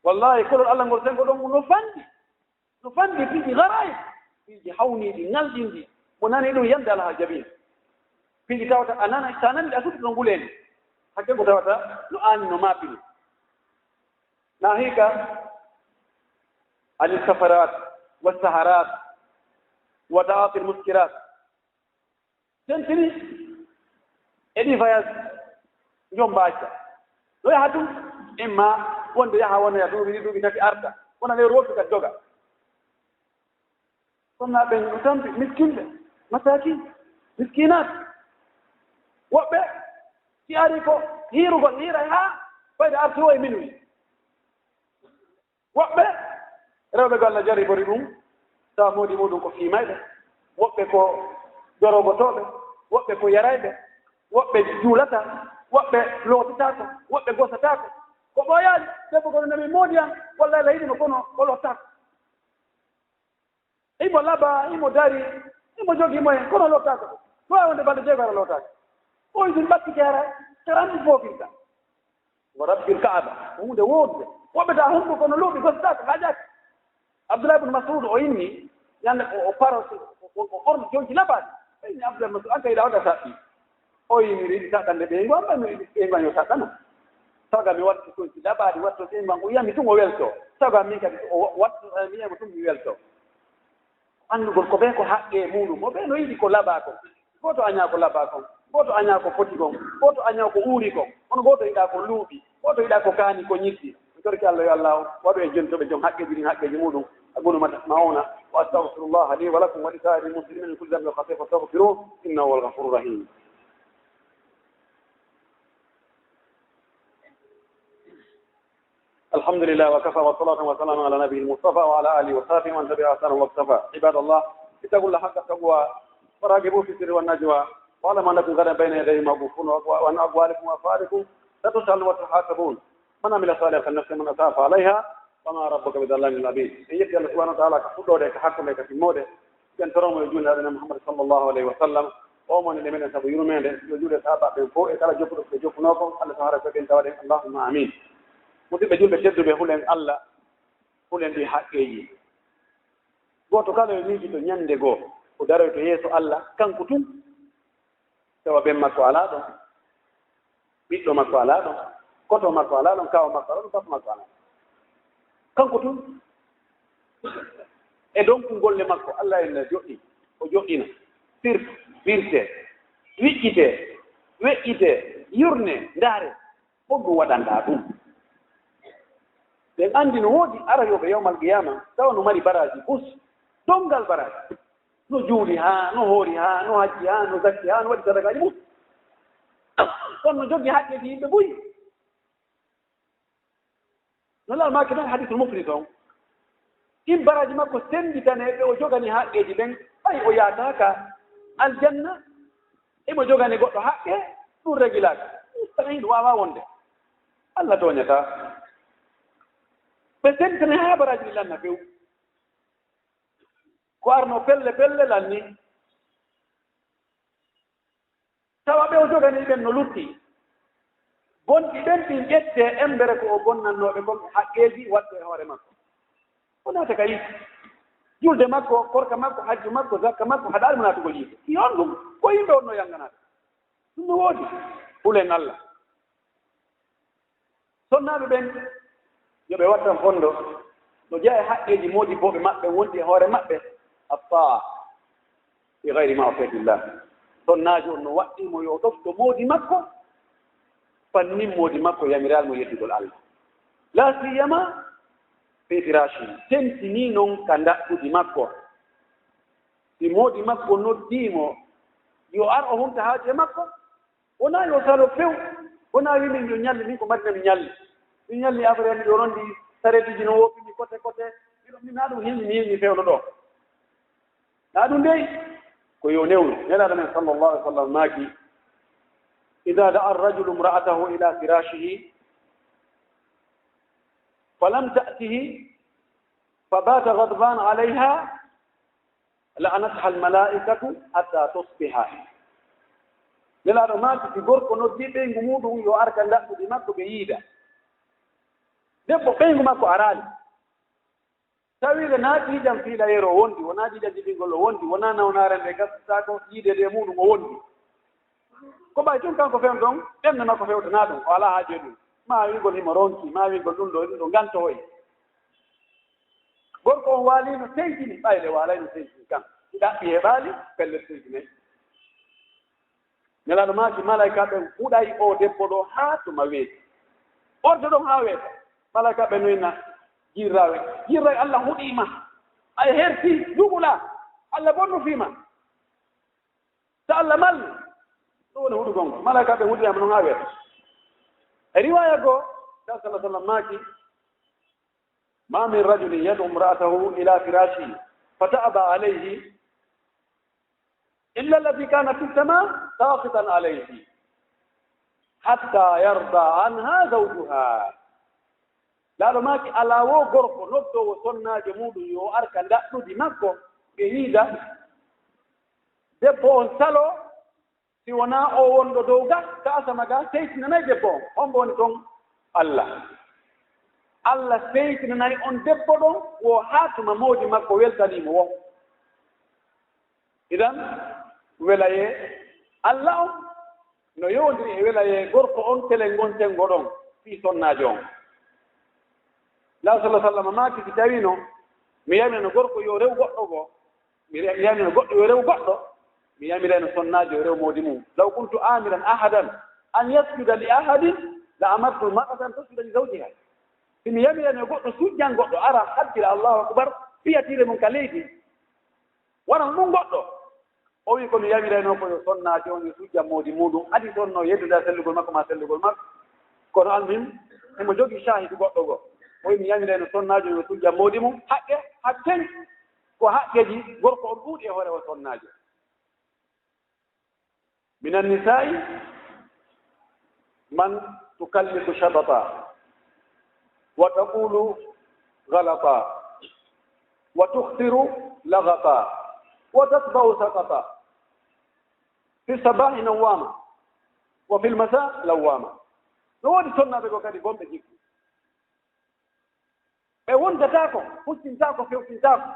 wallahi kullu allah ngol sengo don no fandi fi gharai fi hawni di naldindi monani dum yanda ala jabin fi tawta anana tanan da sutu nguleni hakke ko tawata no ani no mapini ناهيك عن السفرات والسهرات وتعاطي المسكرات تنتني ادي فايز يوم باجا لو يحدث اما وند يا وانا يدو بيتي ارتا وانا لي روح كدوغا كنا بين مسكين مساكين مسكينات وبه ياريكو هيرو غيرها ها فايدا ارتوي منوي wobbe rewbe galla jari bori dum ta modi modum ko fimaybe wobbe ko dorobotobe wobbe ko yaraybe wobbe juulata wobbe lootata ko wobbe gosata ko boyal debbo ko nabi modian walla la yidi kono ko lotak imo laba imo dari imo jogi moy kono lotak ko wonde bande jego lotak o yidi bakki kera taram fofinta wa rabbil ka'aba hunde wodde wobeta hunde kono lobi ko tak hajat Abdullah ibn Mas'ud o inni yande o paro ko ormo jogi labade ni Abdullah Mas'ud anta ida wada sabi o yini ridi sakande be ngamba mi ridi be ngbanyo sakana saga mi watti ko ci labade watto be ngango yami tungo welto saga mi kadi o watto mi yamo tungo welto andugol ko be ko haqqe muɗum mo be no yidi ko laba ko goto anya ko laba ko goto anya ko foti ko goto anya ko uri ko on goto ida ko luubi goto ida ko kaani ko ñitti torki Allah ya Allah wado e jentobe jom haqqeji haqqeji muɗum أقول ما تسمعون وأستغفر الله لي ولكم ولسائر المسلمين من كل ذنب وخطيئة فاستغفروه إنه هو الغفور الرحيم. الحمد لله وكفى والصلاة والسلام على نبي المصطفى وعلى آله وصحبه ومن تبع أثره واكتفى. عباد الله اتقوا الله حق التقوى وراقبوا في السر والنجوى واعلموا أنكم غدا بين يديه موقوفون وأن أقوالكم وأفعالكم ستسألون وتحاسبون من عمل صالحا فلنفسه من أساف عليها وما ربك بظلام للعبيد. يجي الله سبحانه وتعالى كفدوده كحكم لك في موده كان ترى يجون هذا محمد صلى الله عليه وسلم ومن اللي من سبيل من يجون سابع بين فوق قال جوف نوكم الله سبحانه وتعالى اللهم آمين. muti be julbe tedduɓe hulen Allah hulen ɗi haqqeji goto kala yo miiji to ñande goo o daroy to yeeso Allah kanko tun tawa ɓen makko ala ɗon ɓiɗɗo makko ala ɗon koto makko ala ɗon kawa makko ala ɗon papa makko ala kanko tun e donc golle makko Allah en joɗɗi o joɗɗina firte wiƴƴite weƴƴite yurne ndaare fof ɗum waɗanɗa ɗum ɓen anndi no woodi arayoɓe yawmal qiyama tawa no mari baraji bus dongal baraji no juuli haa no hoori haa no hajji haa no zakki haa no waɗi sadakaji bus kono no jogii haqqeji yimɓe ɓuyi no lalmaki tan hadisul muflis on ɗin baraji makko senditaneɓe o jogani haqqeji ɓen ɓay o yaataka aljanna emo jogani goɗɗo haqqe ɗum régulaki mustahil wawa wonde Allah toñata ɓe sentene haa baraji ɗi lanna few ko arno pelle lanni tawa ɓe o jogani ɓen no lutti bonɗi ɓen ɗin ƴette embere ko o bonnannooɓe kon haqqeeji waɗɗo e hoore makko o naata ka yiite julde makko korka makko hajju makko zakka makko haɗa almo naatugol yiite yon ɗum ko yimɓe wonno yannganaata ɗum no woodi hulen Allah sonnaaɓe ɓen yoɓe wattan fondo no jeya e haqqeji moodi boɓe maɓɓe wondi e hoore maɓɓe attaa bi gayri ma'siyatillah sonnaajo on no waɗɗimo yo ɗofto moodi makko fannin moodi makko yamiralmo yeddugol Allah la siyama fi firashi tentini noon ka ndaɗɗudi makko si moodi makko noddiimo yo ar o humta haaje makko wona yo salo few wona wimin yo ñalli ni ko marina mi ñalli mi ñalli affaire mi ɗo rondi saretiji no woppimi côté miɗo mi naa ɗum hilmi fewno ɗo naa ɗum dey ko yo newnu nelaɗo men sallallahu alih w sallam maaki ida da'a arrajulu imra'atahu ila firashihi falam ta'tihi fabata ghadban alayha la'anatha almala'ikatu hatta tusbiha nelaɗo maaki si gorko noddi ɓeygu muɗum yo arka ndaɓɓuɗi makko ɓe yiida debbo ɓeygu makko araali tawiɓe naati jam fiila yeero o wondi wona ɗiɗa jiɓingol o wondi wona nawnare nde gastako yiide nde muɗum o wondi ko ɓay tun kanko fewn ɗon ɓemne makko fewtana ɗum o ala haaje ɗum ma wigol himo ronki ma wigol ɗum ɗo gantohoy gorko on waalino seytini ɓayle waalayno seytini kan ɗaɓɓi heɓaali pelle seytinayi nelaɗo maaki malayka ɓen fuɗay o debbo ɗo haa tuma weeti orde ɗon haa weeta malayka ɓe noyna jirrawe Allah huɗima ay herti jugula Allah bonno fiima so Allah malli ɗo woni huɗu gongo malayka ɓe huɗiyama noon haa weeta e riwaya goo sa sallah sallam maaki ma min rajulin yad'u imra'atahu ila firashi fata'aba alayhi illa allati kana fi as-sama' saqitan alayhi hatta yarda anha zawjuha laaɗo maaki alaa wo gorko noddowo sonnaajo muɗum yo arka ndaɗɗudi makko ɓe yiida debbo on salo si wonaa o wonɗo dow ga ka asama ga seytinanayi debbo on on bo woni toon Allah seytinanayi on debbo ɗon wo haatuma moodi makko weltaniimo won idan welaye Allah on no yowndiri e welaye gorko on telen gontengo ɗon fii sonnaajo on law sallah sallam maaki si tawino mi yamirano gorko yo rew goɗɗo goo mi yamirano goɗɗo yo rew goɗɗo mi yamirano sonnaajo yo rew moodi mum law kuntu amiran ahadan an yasjuda li ahadin la amartu lmar'ata an tasjuda li zawjiha si mi yamirano goɗɗo sujjan goɗɗo ara haddira allahu akbar fiyatire mum ka leydi waran ɗum goɗɗo o wi komi yamirano ko yo sonnaajo on yo sujjan moodi muɗum adi sonno yedduda sellugol makko ma sellugol makko kono almim emo jogii shahidu goɗɗo goo o wi mi yamirano sonnaajo yo sujjan moodi mum haqqe hatten ko haqqeji gorko on ɗuuɗi e hoore o sonnaajo من النساء من تكلف شططا وتقول غلطا وتخسر لغطا وتتبع سقطا في الصباح نوامة وفي المساء لوامة نودي سنة بكو كادي بومبي جيكو e wondataako fustintaako fewtintaako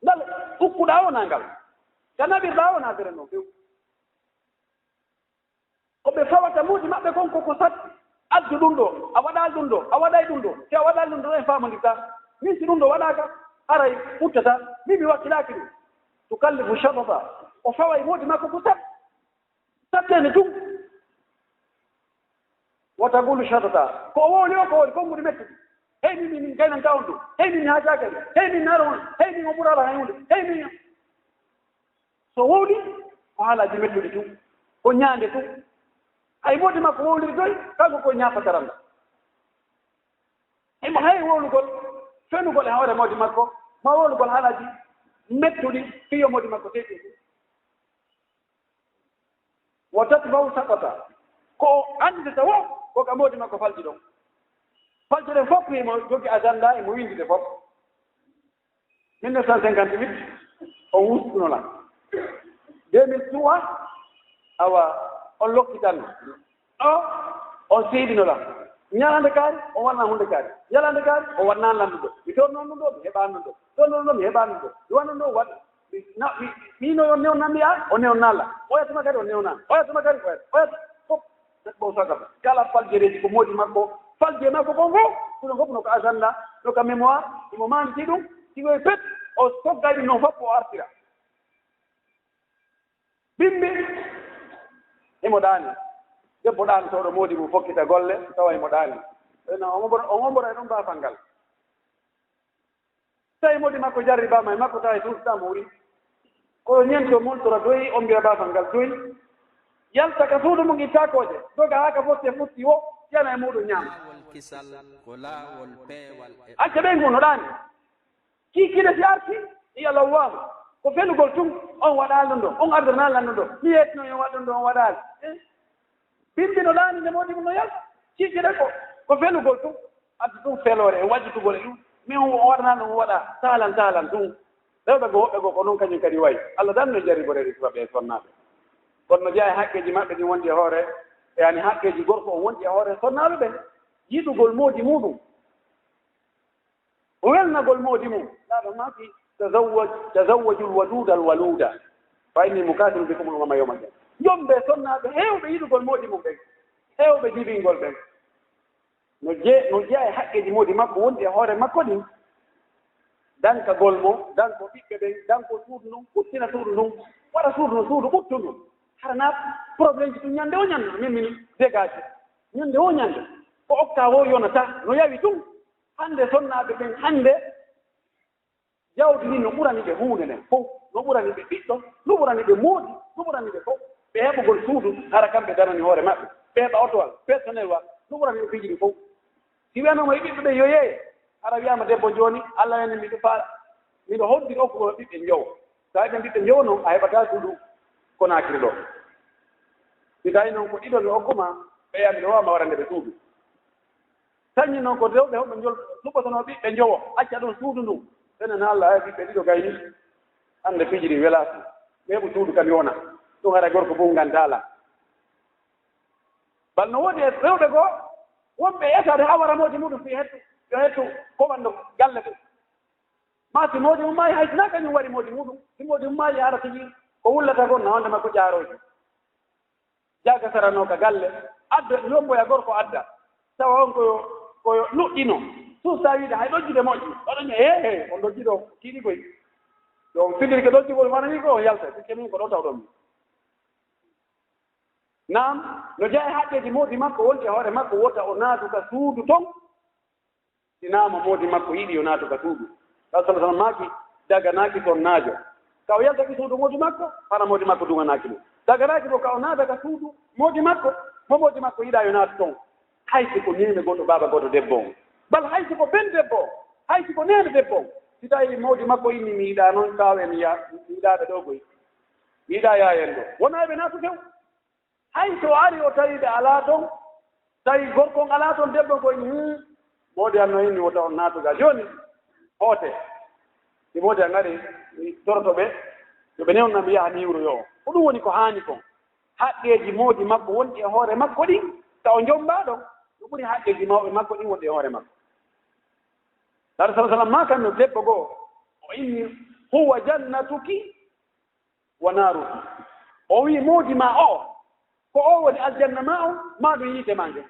ngal ukkuɗaa wonaa ngal tanabirɗaa wonaa dere noon few ko ɓe fawata muudi maɓɓe kon koko satti addu ɗum ɗo a waɗaali ɗum ɗo a waɗay ɗum ɗo si a waɗaali ɗum ɗo en famondirta min si ɗum ɗo waɗaaka haray ɓuttata min mi wakkilaaki ɗum tukallifu shatata o faway muudi makko ko sattene tum wata gulu shatata ko o wowli o ko woni konngudi mettuɗi hey min gaynanta on ɗum hey min haajaka hey min naaro on hey min o ɓurala hay hunde hey min so wowli ko haalaji mettuɗi tum ko ñaande tum hay moodi makko wowliri doy kanko koye ñaapataranda emo hay wowlugol fenugol e hoore moodi makko ma wowlugol haalaji mettuɗi fiyo moodi makko teɗi tum wo tatbaw sakata ko andidata wo ko ka moodi makko falji ɗon falji ɗen fof emo jogi agenda emo windide fof 1958 on wustinola 2003 awa on lokkitanno o on seydinola ñalande kaari on wanna hunde kaari ñalande kaari o wannan landuɗo mi toon noon ɗum ɗo mi heɓani ɗum ɗo toon noon ɗo mi heɓani ɗum ɗo mi wannan ɗo waɗa ɓino yo newnnanmiya o newnnalla oyatuma kadi o newnan oyatuma kadi oyata fof neɗɗo sagata kala faljereji ko moodi makko falje makko kon fof ɗum fof no ko agenda no ka mémoire imo manditi ɗum sigoye pet o soggayɗum noon fof o artira bimbi imo ɗaani debbo ɗaanotooɗo moodi mum fokkita golle tawa imo ɗaani o wombora e ɗum baafal ngal tawi moodi makko jarribama e makko tawa e suustama wuri koyo ñento moltora doyi on mbiya baafal ngal doyi yalta ka suudu mum ittaakoje doga haa ka fotti e futti wo ƴana e muɗum ñaama acca ɓen ngu no ɗaani kiikide si arti iya lawwaama ko felugol tum on waɗaali ɗum ɗo on ardanaali ɗum ɗo mi yettino yo waɗ ɗum ɗo on waɗaali bindi no ɗaani nde moodi mum no yalta kiikide ko felugol tum addu ɗum feloore e wajjitugol e ɗum min o waɗanaa ɗum waɗa talan ɗum rewɓe go woɓɓe goo ko noon kañum kadi wayi Allah tan no jarriborede sukaɓe e sonnaaɓe kono no jeya e haqqeeji maɓɓe ɗin wondi e hoore yani haqqeeji gorko o wondi e hoore sonnaaɓe ɓen yiɗugol moodi muɗum welnagol moodi mum laaɗo maaki tazawwaju lwaduda alwaluda fa inni mukatiru bikum al-umama yawma al-qiyamah jomɓe sonnaaɓe heewɓe yiɗugol moodi mum ɓen heewɓe jibingol ɓen no jeya e haqqeeji moodi makko wondi e hoore makko ɗin dankagol mo danko ɓiɓɓe ɓen danko suudu ndun ɓuttina suudu ndun waɗa suudu no suudu ɓuttu ndun harana probléme ji ɗum ñannde o ñannde min mini dégage ñannde o ñannde ko okka wo yonata no yawi tum hannde sonnaaɓe ɓen hannde jawdi ndi no ɓurani ɓe huunde nden fof no ɓurani ɓe ɓiɗɗo no ɓurani ɓe moodi no ɓurani ɓe fof ɓe heɓugol suudu hara kamɓe darani hoore maɓɓe ɓe heɓa otowal personnel wal no ɓurani ɓe fiji ɗi fof si wiyanoma e ɓiɓɓe ɓe yo yeeye ara wiyama debbo jooni Allah yani miɗo faala miɗo hoddiri okkugo ɓiɓɓe njowo so a heɓen ɓiɓɓe njowo noon a heɓata suudu Konakiri ɗo si tawi noon ko ɗiɗo mi hokkuma ɓeya miɗo wawma warande ɓe suudu tañi noon ko rewɓe hoɓe njol suɓatono ɓiɓɓe njowo acca ɗon suudu ndu enen Allah hay ɓiɓɓe ɗiɗo gayni hande fijiri welasi ɓeeɓo suudu kam yona ɗum hara gorko fof ngandala bal no woodi e rewɓe goo wonɓe etade ha waramoji muɗum fi hettu yo hettu koɓanno galle ɓe ma si moodi mum maayi hay sina kañum wari moodi muɗum si moodi mum maayi ara tigi ko wullata gon no wonde makko jaaroyde jaga sarano ka galle adda yomboya gorko adda tawa on koyo luɗɗino suusa wiide hay ɗojjude moƴƴi oɗon he on ɗojjiɗo kiiɗi koy yo on filirke ɗojjugol wanani ko on yalta sikke min ko ɗo taw ɗon naam no jeeya haqqeji moodi makko wonti hoore makko wota o naatuka suudu ton sinama moodi makko yiɗi o naatuka suudu rasul maaki daganaaki toon naajo ka o yaltaki suudu moodi makko hara moodi makko duganaaki ɗum daganaaki bo ka o naataka suudu moodi makko mo moodi makko yiɗa yo naatu ton haysi ko nene goɗɗo baaba goɗɗo debbo on bal haysi ko ben debbo on haysi ko nene debbo on si tawi moodi makko inni mi yiɗa noon kawen mi yiɗaɓe ɗo koy mi yiɗa yayen ɗo wona ɓe naatu tew hay so ari o tawi ɓe alaa toon tawi gorko on alaa toon debbo koy moodi an no inni wota on naatuga jooni hoote si moodi an ari toroto ɓe yo ɓe newna mi yaha mi yiwro yo ko ɗum woni ko haani kon haqqeeji moodi makko wonɗi e hoore makko ɗi taw jombaa ɗon ɗum ɓuri haqqeeji mawɓe makko ɗin wonɗi e hoore makko sara sa sallam ma kam no debbo goo o inni huwa jannatuki wa naaruki o wii moodi ma o ko o woni aljanna ma on ma ɗum yiite ma nge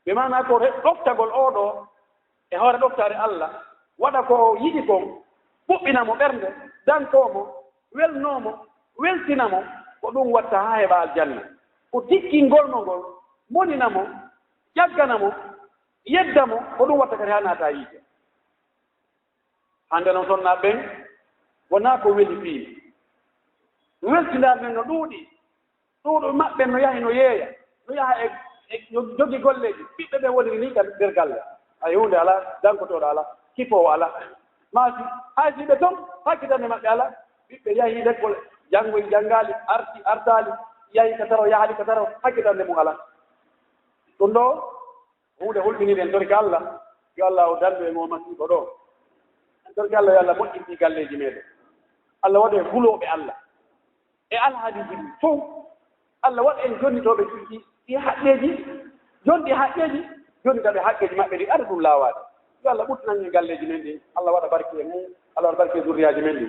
ɓe mana ko ɗoftagol oɗo e hoore ɗoftare Allah waɗa ko yiɗi kon ɓuɓɓinamo ɓernde dankomo welnomo weltinamo ko ɗum watta ha heɓa aljanna ko tikkingolmo ngol moninamo ƴagganamo yeddamo ko ɗum watta kadi ha naata yiite hande noon sonna ɓen wona ko weli fii weltindar men no ɗuuɗi ɗuuɗo maɓɓe no yahi no yeeya no yaha e jogi golleji ɓiɓɓe ɓe woni ni kam nder galle ay hunde ala dankotoɗo ala kifowo ala maasi hay si ɓe toon hakkitande maɓɓe ala ɓiɓɓe yahi l'école janngoyi janngaali artaali yahi ka taro yahali ka taro hakkitande mum ala ɗum ɗo hunde hulɓinide en torki Allah yo Allah o dandu e mo masiibo ɗo en torki Allah yo Allah moƴƴinɗi galleji meɗen Allah waɗo e hulooɓe Allah e alhaaliji ɗi fof Allah waɗa en jonnitooɓe ɗi haqqeeji jonɗi haqqeeji jonitaɓe haqqeeji maɓɓe ɗi ada ɗum laawaade yo Allah ɓurtinan en galleji men ɗi Allah waɗa barke e mum Allah waɗa barke e zurriyaji men ɗi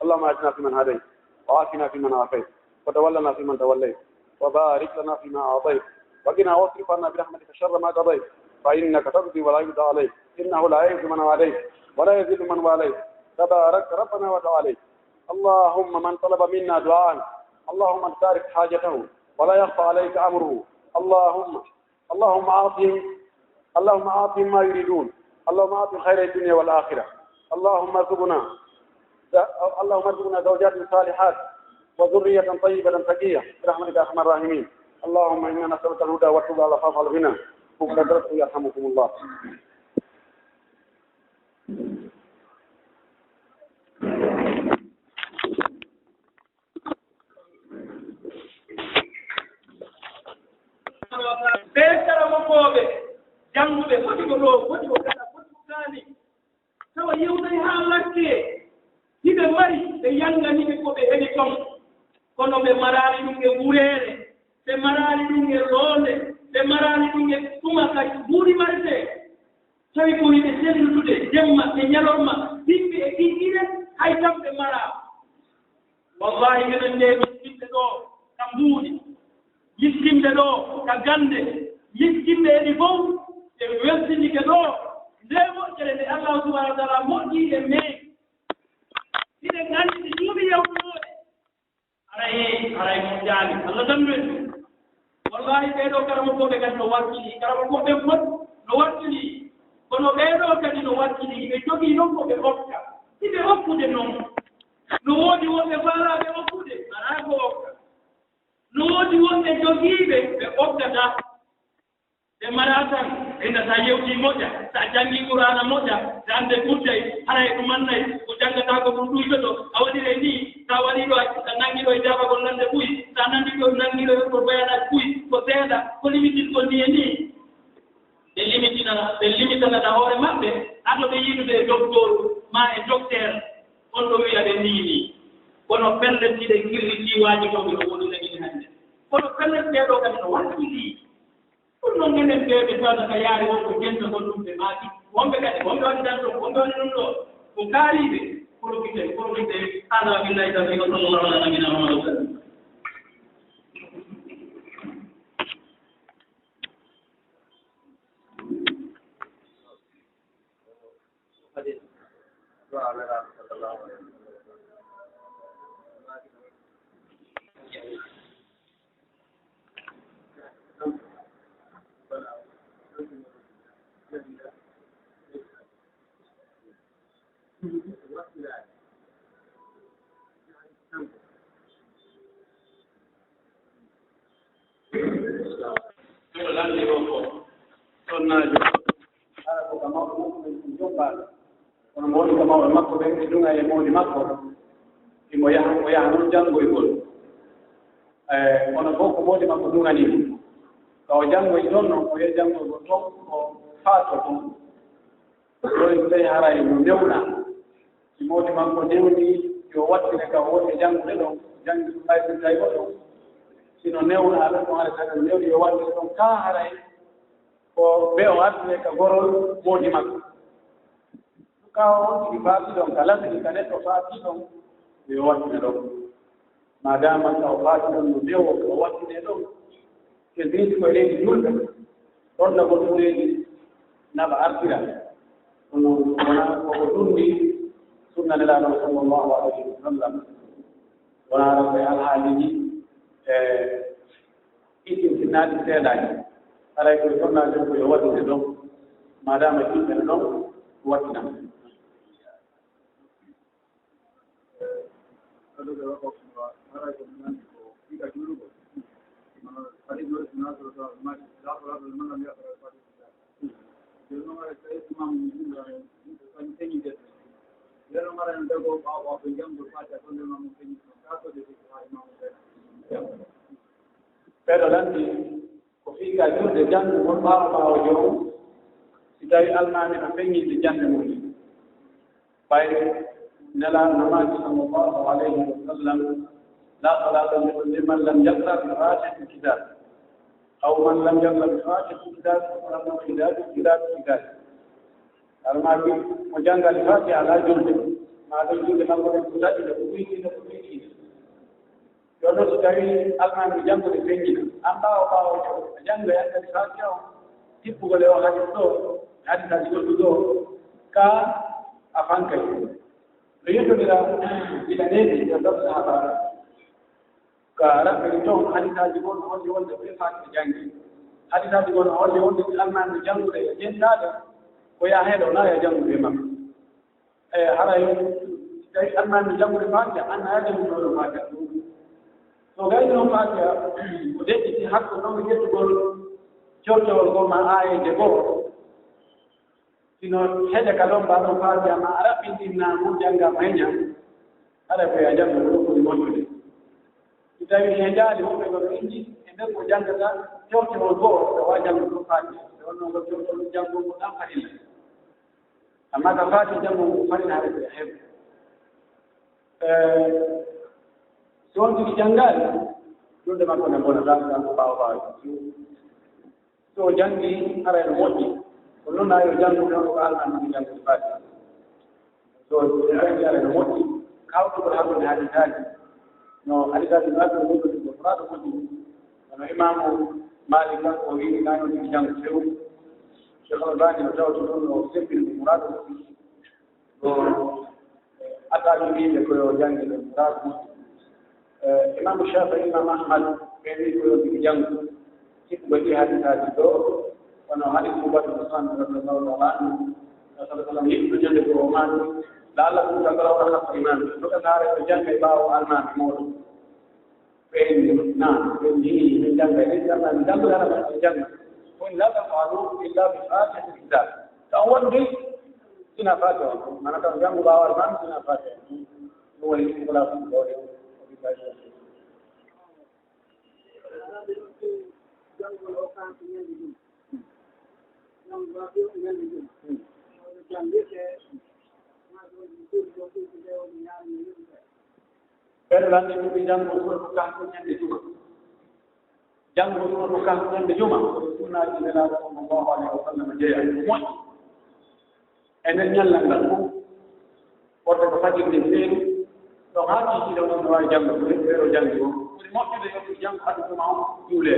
allahumma atina fiman hadayt wa afina fiman afayt wa tawallana fiman tawallayt wa barik lana fima a'tayt wa qina wasrif anna bi rahmatika sharra ma qadayt fa innaka taqdi wa la yuqda alayk innahu la yu'izzu man walayt wa la yadhillu man walayt tabarakta rabbana wa ta'alayt اللهم من طلب منا دعاء اللهم تعرف حاجته ولا يخفى عليك امره اللهم اعطهم ما يريدون اللهم اعطهم خير الدنيا والاخره اللهم ارزقنا زوجات صالحات وذريه طيبه تقيه برحمتك يا ارحم الراحمين اللهم انا نسالك الهدى والتقى والعفاف والغنى وقدرته يرحمكم الله ɓeetaramakoɓe jannguɓe foti ko ɗo foti ko gaɗa foti ko kaani tawa yewtani haa lakke hiɓe mari ɓe yanganiɓe ko ɓe heɓi ton kono ɓe maraali ɗum e wureere ɓe maraali ɗum e loonde ɓe maraali ɗum e tumaka buuri marde tawi ko yiɓe sellutude jemma e ñalorma yimɓe e ɗiɗɗire hay tan ɓe maraa wallahi minen nde yiskinde ɗo ka mbuuɗi yiskinde ɗo ka gande yiskinde ɗi fof e weltinike ɗo nde moƴƴere nde Allah subahanahu wa taala moƴƴi e men hiɗen nganndi ɗi juuɓi yewtunoɗe aray moƴƴaani Allah dandu en wallahi ɓeeɗo karamakoɓe kadi no wakkili karamakoɓe fof no wakkili kono ɓeeɗo kadi no wakkili ɓe jogii noon ko ɓe hokka hiɓe hokkude noon no woodi wonɓe faalaaɓe hokkude alaa ko hokka no woodi wonɓe jogiiɓe ɓe ɓoggata ɓe maraa tan ɓenda so a yewtii moƴƴa so a janngii qur'ana moƴƴa so annde gudday haray ɗum annayi ko janngataa ko ɗum ɗuyɓe ɗo a waɗire ni so a waɗii ɗo a nanngii ɗo e jaabagol nande ɓuyi so a nanndii ɗo nanngii ɗo ko bayanaji ɓuyi ko seeɗa ko limitin ko ni e ni ɓe limitina wonde yidude docteur ma e docteur on ɗo wiyaɓe ndini kono pelletiɗe kirri jiwaji ɗo ɓe woni lagini hannde kono pelleteɗo kadi no wattili ɗum noon genen ɓeɓe tawta ka yaari wonko jento gon ɗum ɓe maaki wonɓe kadi wonɓe waɗi tan ɗo wonɓe waɗi ɗum ɗo ko kaariɓe profité ala billahi tawfiq sallallahu ala nabina muhammad sallam kono mawɗi ko mawɗo makko ɓe ɓe ɗunga e mawɗi makko imo yaha noon janngoygol kono fof ko mawɗi makko ɗunganimo so o janngoy ɗon noon o wiya janngoygol toon ko faato toon ɗoni so tawi haray no newna si mawɗi makko newni yo wattine ka o woni e janngude ɗon janngi ɗum ɓaytirtay o ɗon sino newna ɗon ɗon hara taga newni yo wattine ɗon ka haray ko ɓe o artine ka gorol mawɗi makko kawo ɗiɗi faaɓi ɗon kala ɗiɗi ka neɗɗo faaɓi ɗon yo wattine ɗon madama ka o faaɓi ɗon no ndewo o wattine ɗon ke mbiydi koye leydi julɓe ɗon nago ɗureji naɓa artira kono wona koko ɗumɗi sunna nelaɗo sallllahu alayhi wa sallam wona ara koye alhaaliji itintinnaɗi seeɗaji aray koye sonnaji ko yo wattine ɗon madama julɓe ne ɗon wattina ɓeɗo landi ko fiika julde jannde mon ɓaawo joom si tawi almami no feŋñinde jannde mum ɓay nelaɗo namaji sallllahu alayhi wa sallam la salata liman lam yaqra bi fatihati kitab aw man lam yaqra bi fatihati kitab falahu kitab almami mo janngali fatiha ala julde ma ɗon julde makko ɗen ko taƴi ɗe ko wiiɗiɗe ko wiiɗiɗe yo noon so tawi almami janngude feŋñina an ɓaawo jo a janngo e anndadi fatiha o tippugol e o hadis ɗo hadisaaji goɗɗu ɗo ka a fankay no yettodira ina needi yo dab sahaba ka raɓɓiri toon hadisaaji gon holli wonde ɓe fatiha janngi hadisaaji gon holli wonde almami janngude e jenndaade ko yaha heɗo na ya janngude e makko haray tawi almami janngude fatiha anna ya jannguɗoɗo fatiha so gayni noon fatiha ko deƴƴiti hakko noon yettugol coortowol gol ma aayeje goo sino heƴa ka ɗon mbaɗon fatiha ma a raɓɓinɗinna mum janngama heña haɗa koye a janngo ɗo koni moƴƴude so tawi he jaali wonɓe gono inji e nder ko janngata coortowol goo tawa janngo ɗo fatiha e wonnoon ko coortowol janngo ngo ɗan farilla amma ka fatiha janngo ngo farilla haɗa koye heɓ so on tigi janngaali julde makko ne bonata kanko ɓaawo so janngi ara no moƴƴi ko noon ayo janngude on ko almami janngude fatiha so janngi ara no moƴƴi kawtugol hakkunde hadisaaji no hadisaaji no addo goɗɗo ko furaɗo moƴƴi kono imamu malik kan o wiini kañum tigi janngu few cheikh albani no tawti ɗon o sebbini muraɗo moƴƴi o attaji wiide koyo janngide muraɗo moƴƴi imamu Shafi'i imam Ahmad ɓe wi koyo tigi janngu sikku ɗi hadisaaji ɗo kono hadis Ubatu Usman radiyallahu ta'ala anhu sallallahu yiɗɗo jande ko o maani la Allah ɗum tagara o hakko imam ɗoka saare ko jannga e ɓaawo almami mawɗo ɓe na ɓe jii ɓe jannga e ɗi almami janngo hara ɓe jannga woni la tafalu illa bi fatihati kitab taw wonde sina fatiha o mana kam janngo ɓaawo almami sina fatiha ɗum woni wala ɗum ɗo Perlani ko jango ko kanko nyande juma jango ko kanko nyande juma sunna ila sallallahu alaihi wasallam jeya mo enen nyalla ngal ko ko fajinde sen to haati ci do no way jango ko rero jango ko mo de yo jango hadu ma jule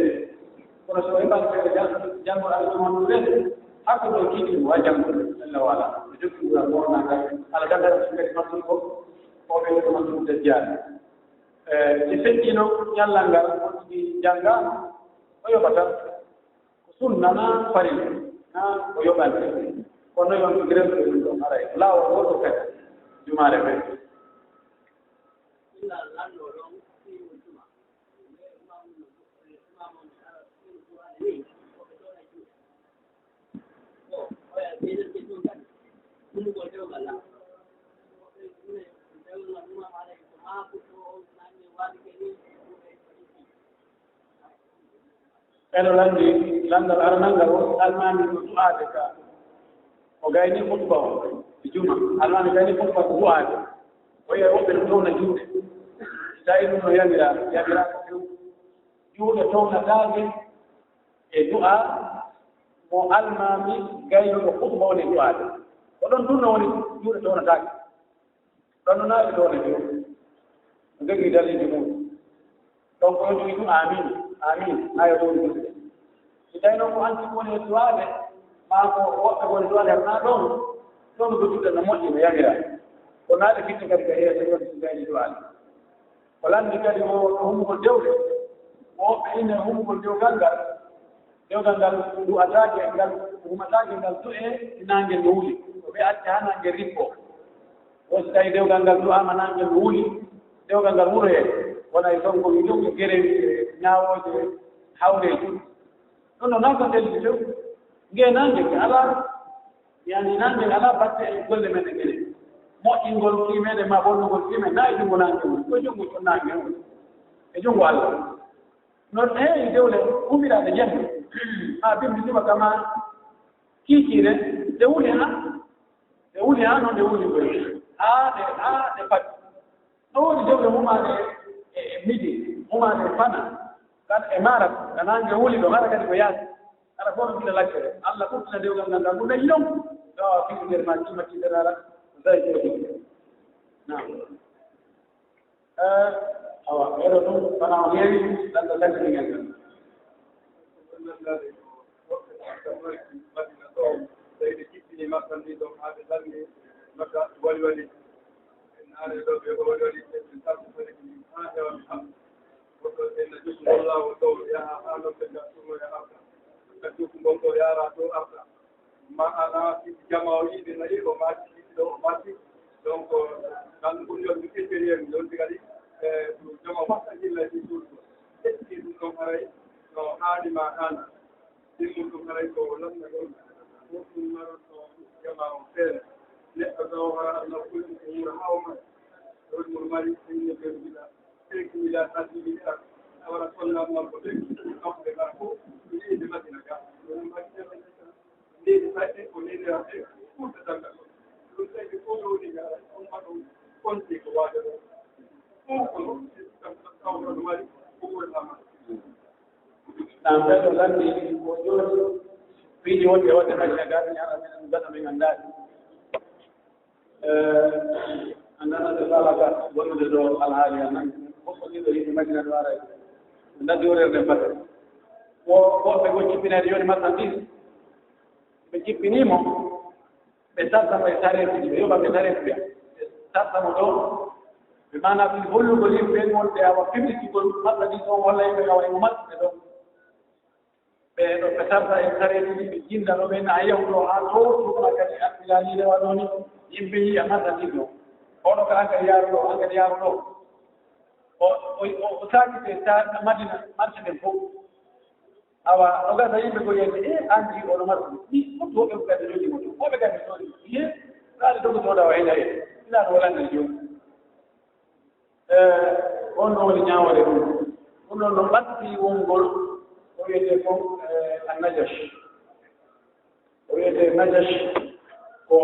ko so e ba ko jango hadu ma jule hakko do kiti wa jango Allah wala jukku ra mo na ala daga ko ko be ko man dajjal ci feccino ñallangal di janga o yobata ko sunnana fari na o yobante kono yon grem do aray lawo woto fe jumaare fe eno landi landal aranangal o almami ko du'ade ka o gayni khutba o juma almami gayni khutba ko du'ade o ya wobe no na juude tayi no yagira ko juude to na dage e du'a mo almami gayni ko khutba o ni du'ade o don dunno woni juude to na dage don na e do ne juude ngegi dali jumu donc on dit amin ayo do iday no ko anti ko ne duade ma ko ko duade na don ko tuda na moji me yagira ko na de kitu katika hiyo ndio ndani duade wala ndikadi hum ko dewde mo ina hum ko dewgal du ataje ngal hum ataje ngal tu'e nange wuli ko be atta nange ripo o tay dewgal ngal du amanange wuli dewgal ngal wuro wala ton ko ñu gere ñaawoje hawre non non ko del do ngenange ala yani nange ala batte e golle men gere mo ingol ki mede ma bonno gol ki men nay dungo nange ko jongo to nange e jongo Allah non e dewle umira de jende bi bisima kama kikire de wuli non de wuli ko de pat no dewle huma de midi huma de fana kan emara kanange wuli do ngara kadi ko yaasi ala ko bila lakere alla ko tuna dewgal nganda ko nay yom do fi der ma ci dara zay ko na awa ero do fana heewi dan da lakere nganda sayde kittini makandi do haabe dalni makka wali أنا أدعو بقولي إن تابوا هذا والحق وإن جسم الله وطول يا أهل تجسم يا أهل تجسم بطول يا راتو أهل ما أنا في جماعي بنادي وما تي donc quand on dit que c'est rien donc regardez جماعة ما تجي لا تقول c'est donc pareil non هذه ما أنا c'est donc pareil كلام نقول ممكن مرة جماعة فعلا لأدوها أن كل أمور هاوما والمرمى في بلا تلك إلى تدبير أو رسولنا الله قبل قبل ذاك يريد مدينة ولما جاء ليه فاتك وليه رأيك كل تدبر كل شيء يقولون لي أمم كنت كواجب ممكن تقول المال هو الأمر نعم لأن وجود في وجه مشاكل يعني من الناس أننا نتطلب ونريد الحالي أن نقصد في مجال الوارد ندور الرفض وقوة بنا اليوم مثلا بجيب نيمو بساتة بيسارة يوم بيسارة بيا ساتة مدور بمعنى في كل قليل بين مولدها وكيف يقول مثلا يسوع ولا يبغى يمت بدو بساتة بيسارة بيجين دارو بين أيام روحانو شو كنا كذي أكلاني لوانوني يبي أما تنيجو ono kanga yaro anga yaro o saki te ta madina marche de ko awa oga dai be ko yende anji ono marche ni ko to be ka de jogi mo ko be ka de sori ye dal do to da wa ila ye ila no wala ngi ono woni nyaawale dum ono no batti wongol o yete ko an-najash o yete najash ko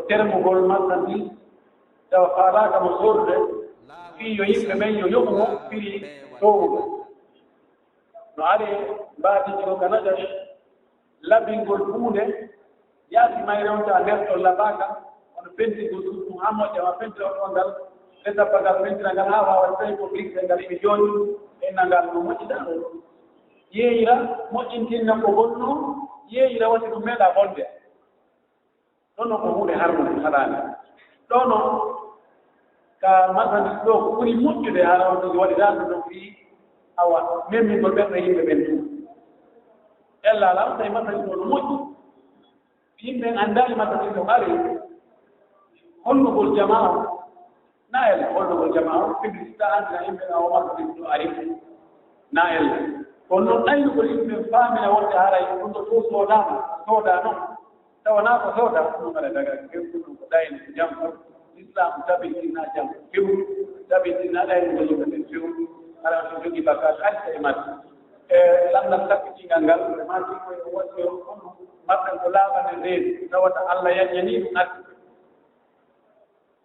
termugol maɓɓa ni tawa faalaaka mo sorde fii yo yimɓe men yo yoɓumo firi towugo no ari mbaadijo ka najas labbingol huunde yaasi mayre on ta nder labaaka ono pentigol ɗum ha moƴƴa ma pentira o ngal e tappagal pentira ngal ha wawa tawi ko ligge ngal imi jooni e nangal no moƴƴiɗa yeeyira moƴƴintinna ko gonno yeeyira wasi ɗum meeɗa bonde ɗon no ko huunde harmude haɗaani ɗono ka masani ɗo ko ɓuri moƴƴude hala on waɗi daɗo ɗo fii awa memmingol ɓerɗe yimɓe ɓen tum ella ala tawi masani ɗo no moƴƴi yimɓe anndaani masani ɗo ari hollugol jamaa na ella hollugol jamaa publicité andina yimɓe o masani ɗo ari na ella kono noon ɗaynugol yimɓe faamina wonde haray ɗum ɗo fof sooda noon tawa naa ko sooda ɗum aɗa daga kewɗum ko ɗayni ko jam islam tabitina jam few tabitina ɗaynugol yimɓe ɓen few ala so jogii bakkat arta e maɓɓe e lamdal sakkitingal ngal maki koye woɗɗi on maɓɓe ko laaɓane reedu tawata allah yaññanii ɗum arti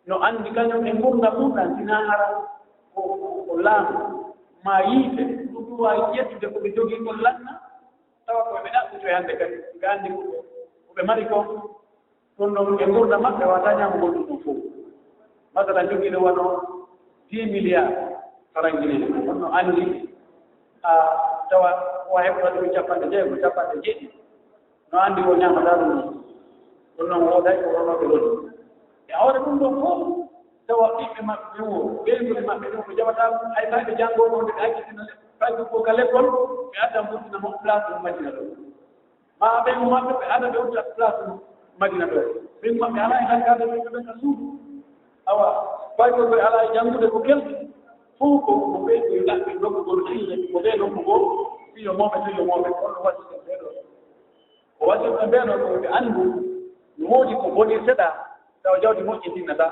no anndi kañum e ngurnda muɗan sina hara ko laamu ma yiite ɗum waawi ƴettude ko ɓe jogii kon lanna tawa koye ɓe ɗaɓɓitoy hannde kadi ɓe anndi ko ɓe mari ko ɗum ɗon e ngurda maɓɓe wata ñaamugol ɗum ɗum fof masalan jogiiɗo wano 10 milliards farangine on no anndi tawa o heɓta ɗum capanɗe jeeɗi no anndi o ñaamata ɗum ɗum noon wooday ko wonoɓe woni e awre ɗum ɗon fof tawa ɓiɓɓe maɓɓe ɓe wo ɓeydude maɓɓe ɗum ko jaɓata hay ɓe janngooɓe wonde ɓe accitina fayko ko ka l'école ɓe addan ɓurtina mo place ɗum madina ɗo ma ɓen maɓɓe ɓe ada ɓe utta place ɗum madina ɗo ɓen maɓɓe ala e hankade ɓe ɓen ka suudu awa fayko ɓe ala e janngude ko kelɗi fof ko mo ɓeydo ɗaɓɓe nokkugol hille ko ɓe nokkugo fiyo moɓe on no waɗi ɓe ɗo o waɗi ɓe ɓeɗo ko ɓe anndu no woodi ko boni seɗa tawa jawdi moƴƴitinnata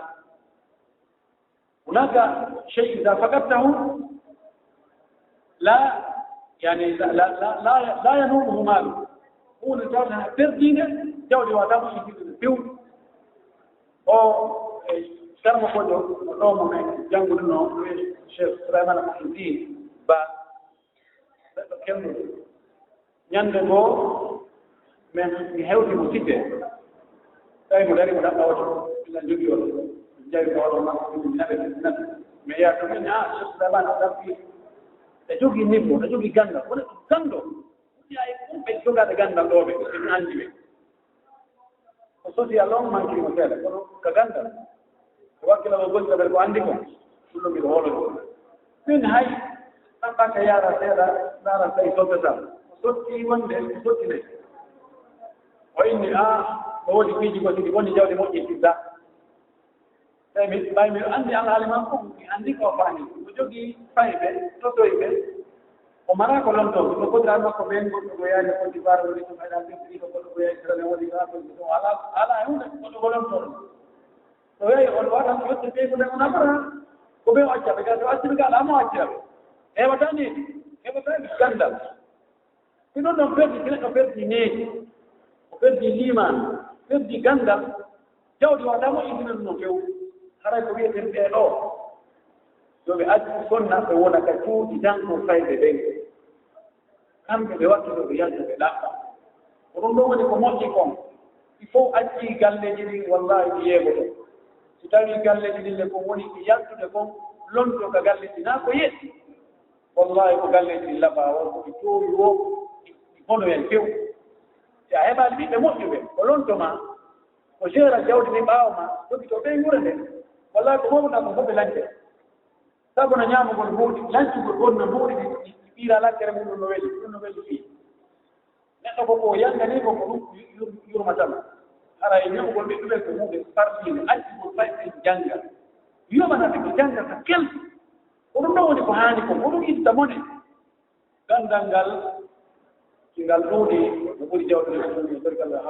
hunaka chey ida fakattahu la yani la yanuruhu maalu hunde tawta ha perdiinde jawdi wata moƴƴitinne few o karmo koƴo o ɗomo men janngude no cheikh souleymane mahidin ba neɗɗo kewnude ñannde goo mi hewti mo sidde tawi mo dari mo ɗaɓɓa oto ila jogii oto jawi ko oɗo makko ɗum naɓe mi yiya ɗumen cheikh souleymane o ɗaɓɓi ɓe jogii nimmo ɓe jogii ganndal wona ɗum ganndo ƴaye ɓe jogaade ganndal ɗoɓe ɓe anndi ɓe o social on manquimo seeɗa kono ko ganndal wakkila o gollira ɓe ko anndi kon ɗum mbiɗo holo min hay ɗaɓɓaka yaara seeɗa ndaara tawi soddata o sotti wonde o sottine o inni o woodi piiji ko sidi woni jawdi moƴƴitidda tawi mi ɓay miɗo anndi alhaali man fof mi anndi ko faani o jogii fayɓe tottoy ɓe o mara ko lontoon ɗo kodiraɗ makko ɓen goɗɗo ko yaani Côte d'Ivoire woni ɗum hayɗa ɓeɗiɗo goɗɗo ko yaani sirane woni ɗum ala e hunde goɗɗo ko lontoon so weyi on watan ko yotte ɓeygude on amara ko ɓe o accaɓe gaa so acciɓe gaa alamo acciraɓe hewata needi heɓata gandal si ɗon ɗon perdi si neɗɗo perdi needi o perdi liman perdi gandal jawdi wata moƴƴitinen ɗum no few haray ko wiyeten ɓe ɗo so ɓe acci sonna ɓe wona ka cuuɗi tan ko fayɓe ɓen kamɓe ɓe wattuɗo ɓe yalta ɓe ɗaɓɓa ko ɗum ɗo woni ko moƴƴi kon il faut acci galleji ɗin wallahi ɗi yeegoɗo so tawi galleji ɗinne kon woni ɗi yaltude kon lonto ka galleji naa ko yetti wallahi ko galleji ɗin laɓa o koɓe toowi o ɗi bono hen few si a heɓaali ɓiɓɓe moƴƴuɓe ko lontoma ko gera jawdi ɗi ɓaawo ma jogi to ɓey wure nde wallahi ko moɓuɗa ko fof ɓe lance sabu no ñaamugol mbuuɗi lancugol gon no mbuuɗi ɗi ɓiira lancere mum ɗum no weli fii neɗɗo koko yangani ko ko ɗum yurmatama ara e ñamugol ɓiɓɓe ko muɓe farɗiide accugol fayɓe jannga yoɓanaɓe ko janngata kelɗi ko ɗum ɗo woni ko haani ko ko ɗum itta mone gandal ngal ki ngal ɗuuɗi no ɓuri jawɗe no ɓuri Allah